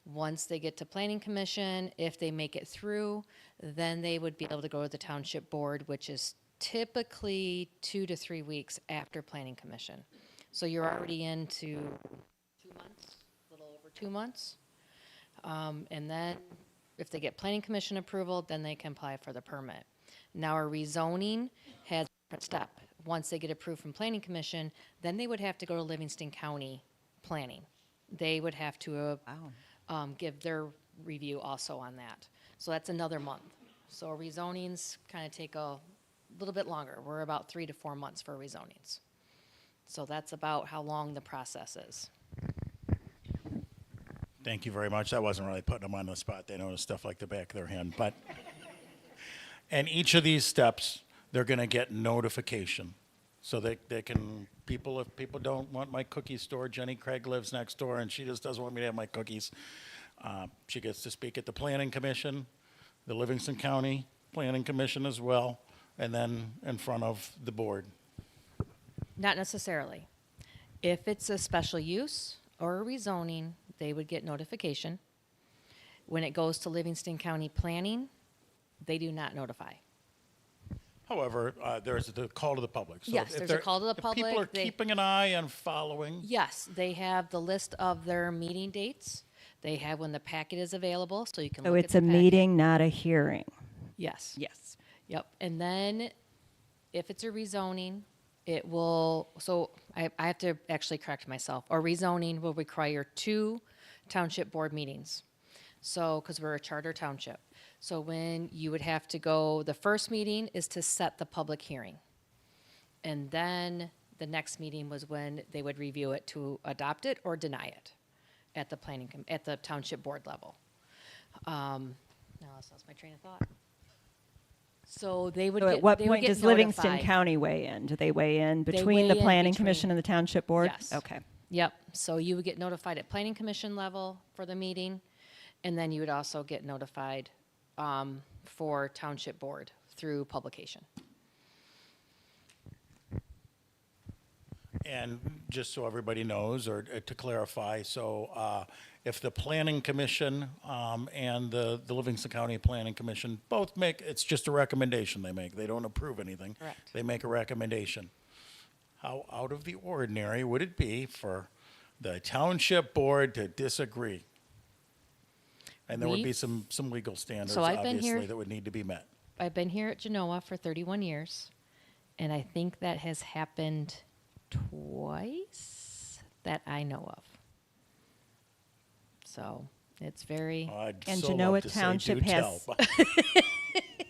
Once they get to Planning Commission, if they make it through, then they would be able to go to the Township Board, which is typically 2 to 3 weeks after Planning Commission. So you're already into 2 months, a little over 2 months. And then if they get Planning Commission approval, then they can apply for the permit. Now, a rezoning has a different step. Once they get approved from Planning Commission, then they would have to go to Livingston County Planning. They would have to give their review also on that. So that's another month. So rezonings kind of take a little bit longer. We're about 3 to 4 months for rezonings. So that's about how long the process is. Thank you very much. That wasn't really putting them on the spot. They know stuff like the back of their hand. But, and each of these steps, they're going to get notification. So they can, if people don't want my cookie store, Jenny Craig lives next door and she just doesn't want me to have my cookies. She gets to speak at the Planning Commission, the Livingston County Planning Commission as well, and then in front of the board. Not necessarily. If it's a special use or a rezoning, they would get notification. When it goes to Livingston County Planning, they do not notify. However, there's the call to the public. So Yes, if there's a call to the if people public. are keeping an eye and following. Yes, they have the list of their meeting dates. They have when the packet is available, so you can So look it's at a the packet. meeting, not a hearing. Yes. Yes. Yep. And then if it's a rezoning, it will, so I have to actually correct myself. A rezoning will require 2 township board meetings. So, because we're a charter township. So when you would have to go, the first meeting is to set the public hearing. And then the next meeting was when they would review it to adopt it or deny it at the at the township board level. Now I lost my train of thought. So they would So get, at what they would point get does Livingston notified. County weigh in? Do they weigh in They between weigh the in Planning between- Commission and the Township Board? Yes. Okay. Yep. So you would get notified at Planning Commission level for the meeting, and then you would also get notified for Township Board through publication. And just so everybody knows, or to clarify, so if the Planning Commission and the Livingston County Planning Commission both make, it's just a recommendation they make. They don't approve anything. Correct. They make a recommendation. How out of the ordinary would it be for the Township Board to disagree? And there would be some legal standards, So I've been here- obviously, that would need to be met. I've been here at Genoa for 31 years, and I think that has happened twice that I know of. So it's very. I'd And so Genoa love to say Township do has- tell, but-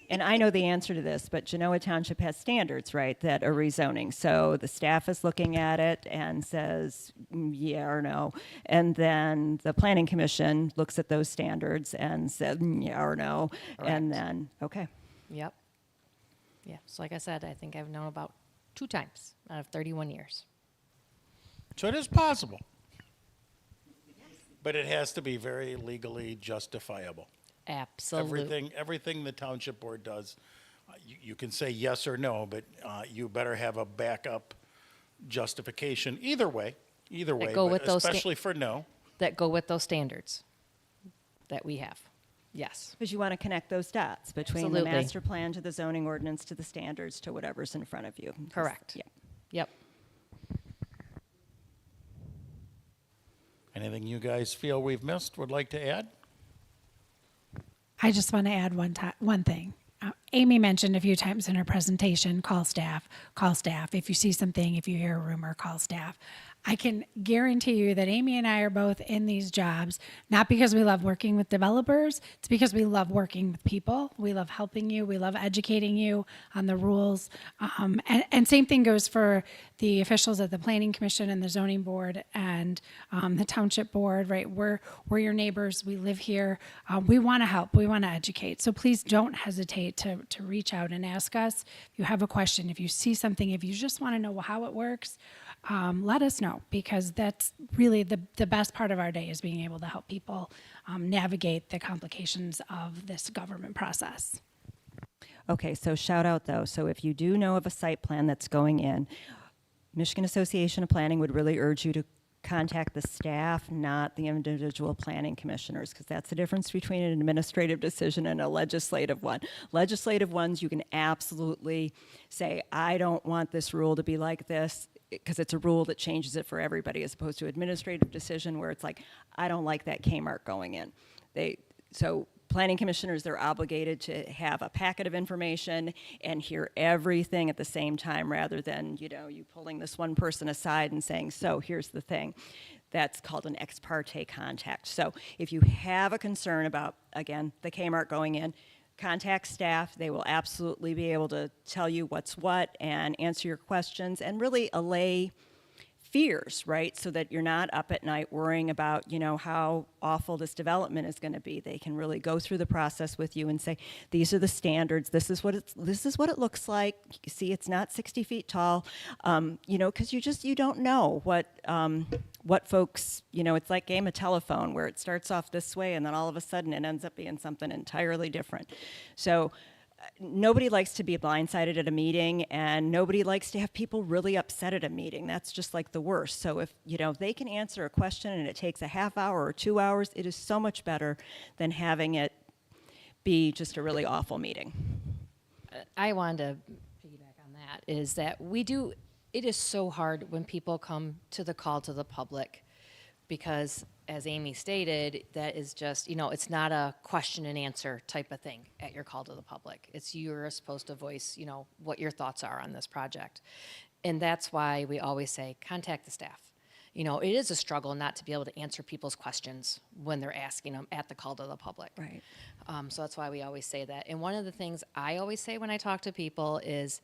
And I know the answer to this, but Genoa Township has standards, right, that are rezoning. So the staff is looking at it and says yeah or no. And then the Planning Commission looks at those standards and says yeah or no. And then, okay. Yep. Yeah. So like I said, I think I've known about 2 times out of 31 years. So it is possible. But it has to be very legally justifiable. Absolutely. Everything the township board does, you can say yes or no, but you better have a backup justification either way, go but with those especially for no. That go with those standards that we have. Yes. Because you want to connect those dots between Absolutely. the master plan to the zoning ordinance to the standards to whatever's in front of you. Correct. Yeah. Yep. Anything you guys feel we've missed, would like to add? I just want to add one thing. Amy mentioned a few times in her presentation, call staff, call staff. If you see something, if you hear a rumor, call staff. I can guarantee you that Amy and I are both in these jobs, not because we love working with developers, it's because we love working with people. We love helping you. We love educating you on the rules. And same thing goes for the officials at the Planning Commission and the Zoning Board and the Township Board, right? We're your neighbors. We live here. We want to help. We want to educate. So please don't hesitate to reach out and ask us. If you have a question, if you see something, if you just want to know how it works, let us know, because that's really the best part of our day is being able to help people navigate the complications of this government process. Okay, so shout out though. So if you do know of a site plan that's going in, Michigan Association of Planning would really urge you to contact the staff, not the individual planning commissioners, because that's the difference between an administrative decision and a legislative one. Legislative ones, you can absolutely say, I don't want this rule to be like this, because it's a rule that changes it for everybody, as opposed to administrative decision where it's like, I don't like that Kmart going in. So planning commissioners, they're obligated to have a packet of information and hear everything at the same time, rather than, you pulling this one person aside and saying, so here's the thing. That's called an ex parte contact. So if you have a concern about, again, the Kmart going in, contact staff. They will absolutely be able to tell you what's what and answer your questions and really allay fears, right? So that you're not up at night worrying about, how awful this development is going to be. They can really go through the process with you and say, these are the standards. This is what it looks like. You see, it's not 60 feet tall, because you don't know what folks, it's like game of telephone where it starts off this way and then all of a sudden it ends up being something entirely different. So nobody likes to be blindsided at a meeting, and nobody likes to have people really upset at a meeting. That's just like the worst. So if, they can answer a question and it takes a half hour or 2 hours, it is so much better than having it be just a really awful meeting. I wanted to piggyback on that, is that it is so hard when people come to the call to the public, because as Amy stated, that is just, it's not a question and answer type of thing at your call to the public. You're supposed to voice, what your thoughts are on this project. And that's why we always say, contact the staff. It is a struggle not to be able to answer people's questions when they're asking them at the call to the public. Right. So that's why we always say that. And one of the things I always say when I talk to people is,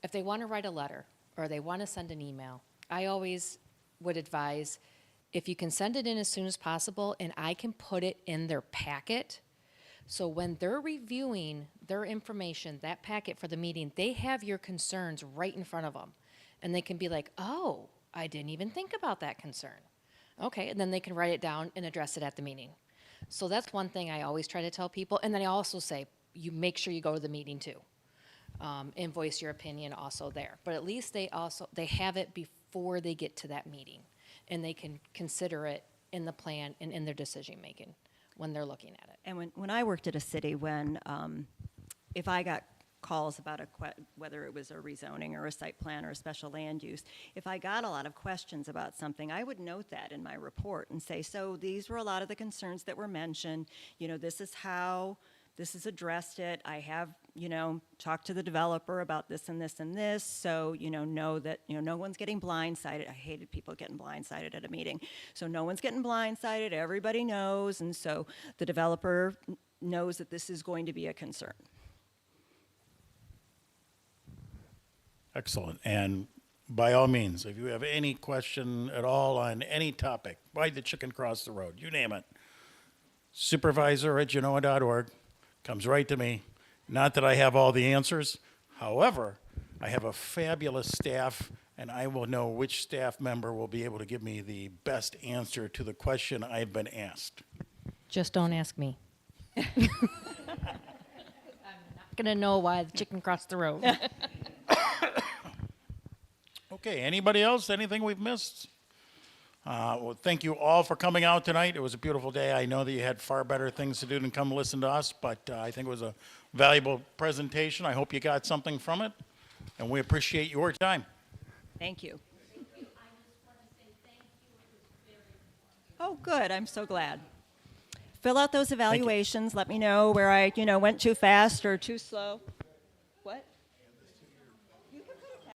if they want to write a letter or they want to send an email, I always would advise, if you can send it in as soon as possible and I can put it in their packet, so when they're reviewing their information, that packet for the meeting, they have your concerns right in front of them. And they can be like, oh, I didn't even think about that concern. Okay, and then they can write it down and address it at the meeting. So that's one thing I always try to tell people. And then I also say, you make sure you go to the meeting too. And voice your opinion also there. But at least they have it before they get to that meeting. And they can consider it in the plan and in their decision making when they're looking at it. And when I worked at a city, if I got calls about whether it was a rezoning or a site plan or a special land use, if I got a lot of questions about something, I would note that in my report and say, so these were a lot of the concerns that were mentioned. This is how this has addressed it. I have, talked to the developer about this and this and this, so, know that, no one's getting blindsided. I hated people getting blindsided at a meeting. So no one's getting blindsided, everybody knows, and so the developer knows that this is going to be a concern. Excellent. And by all means, if you have any question at all on any topic, why the chicken crossed the road, you name it, supervisor@genoa.org comes right to me. Not that I have all the answers. However, I have a fabulous staff, and I will know which staff member will be able to give me the best answer to the question I've been asked. Just don't ask me. I'm not going to know why the chicken crossed the road. Okay, anybody else? Anything we've missed? Well, thank you all for coming out tonight. It was a beautiful day. I know that you had far better things to do than come listen to us, but I think it was a valuable presentation. I hope you got something from it, and we appreciate your time. Thank you. Oh, good. I'm so glad. Fill out those evaluations. Let me know where I, went too fast or too slow.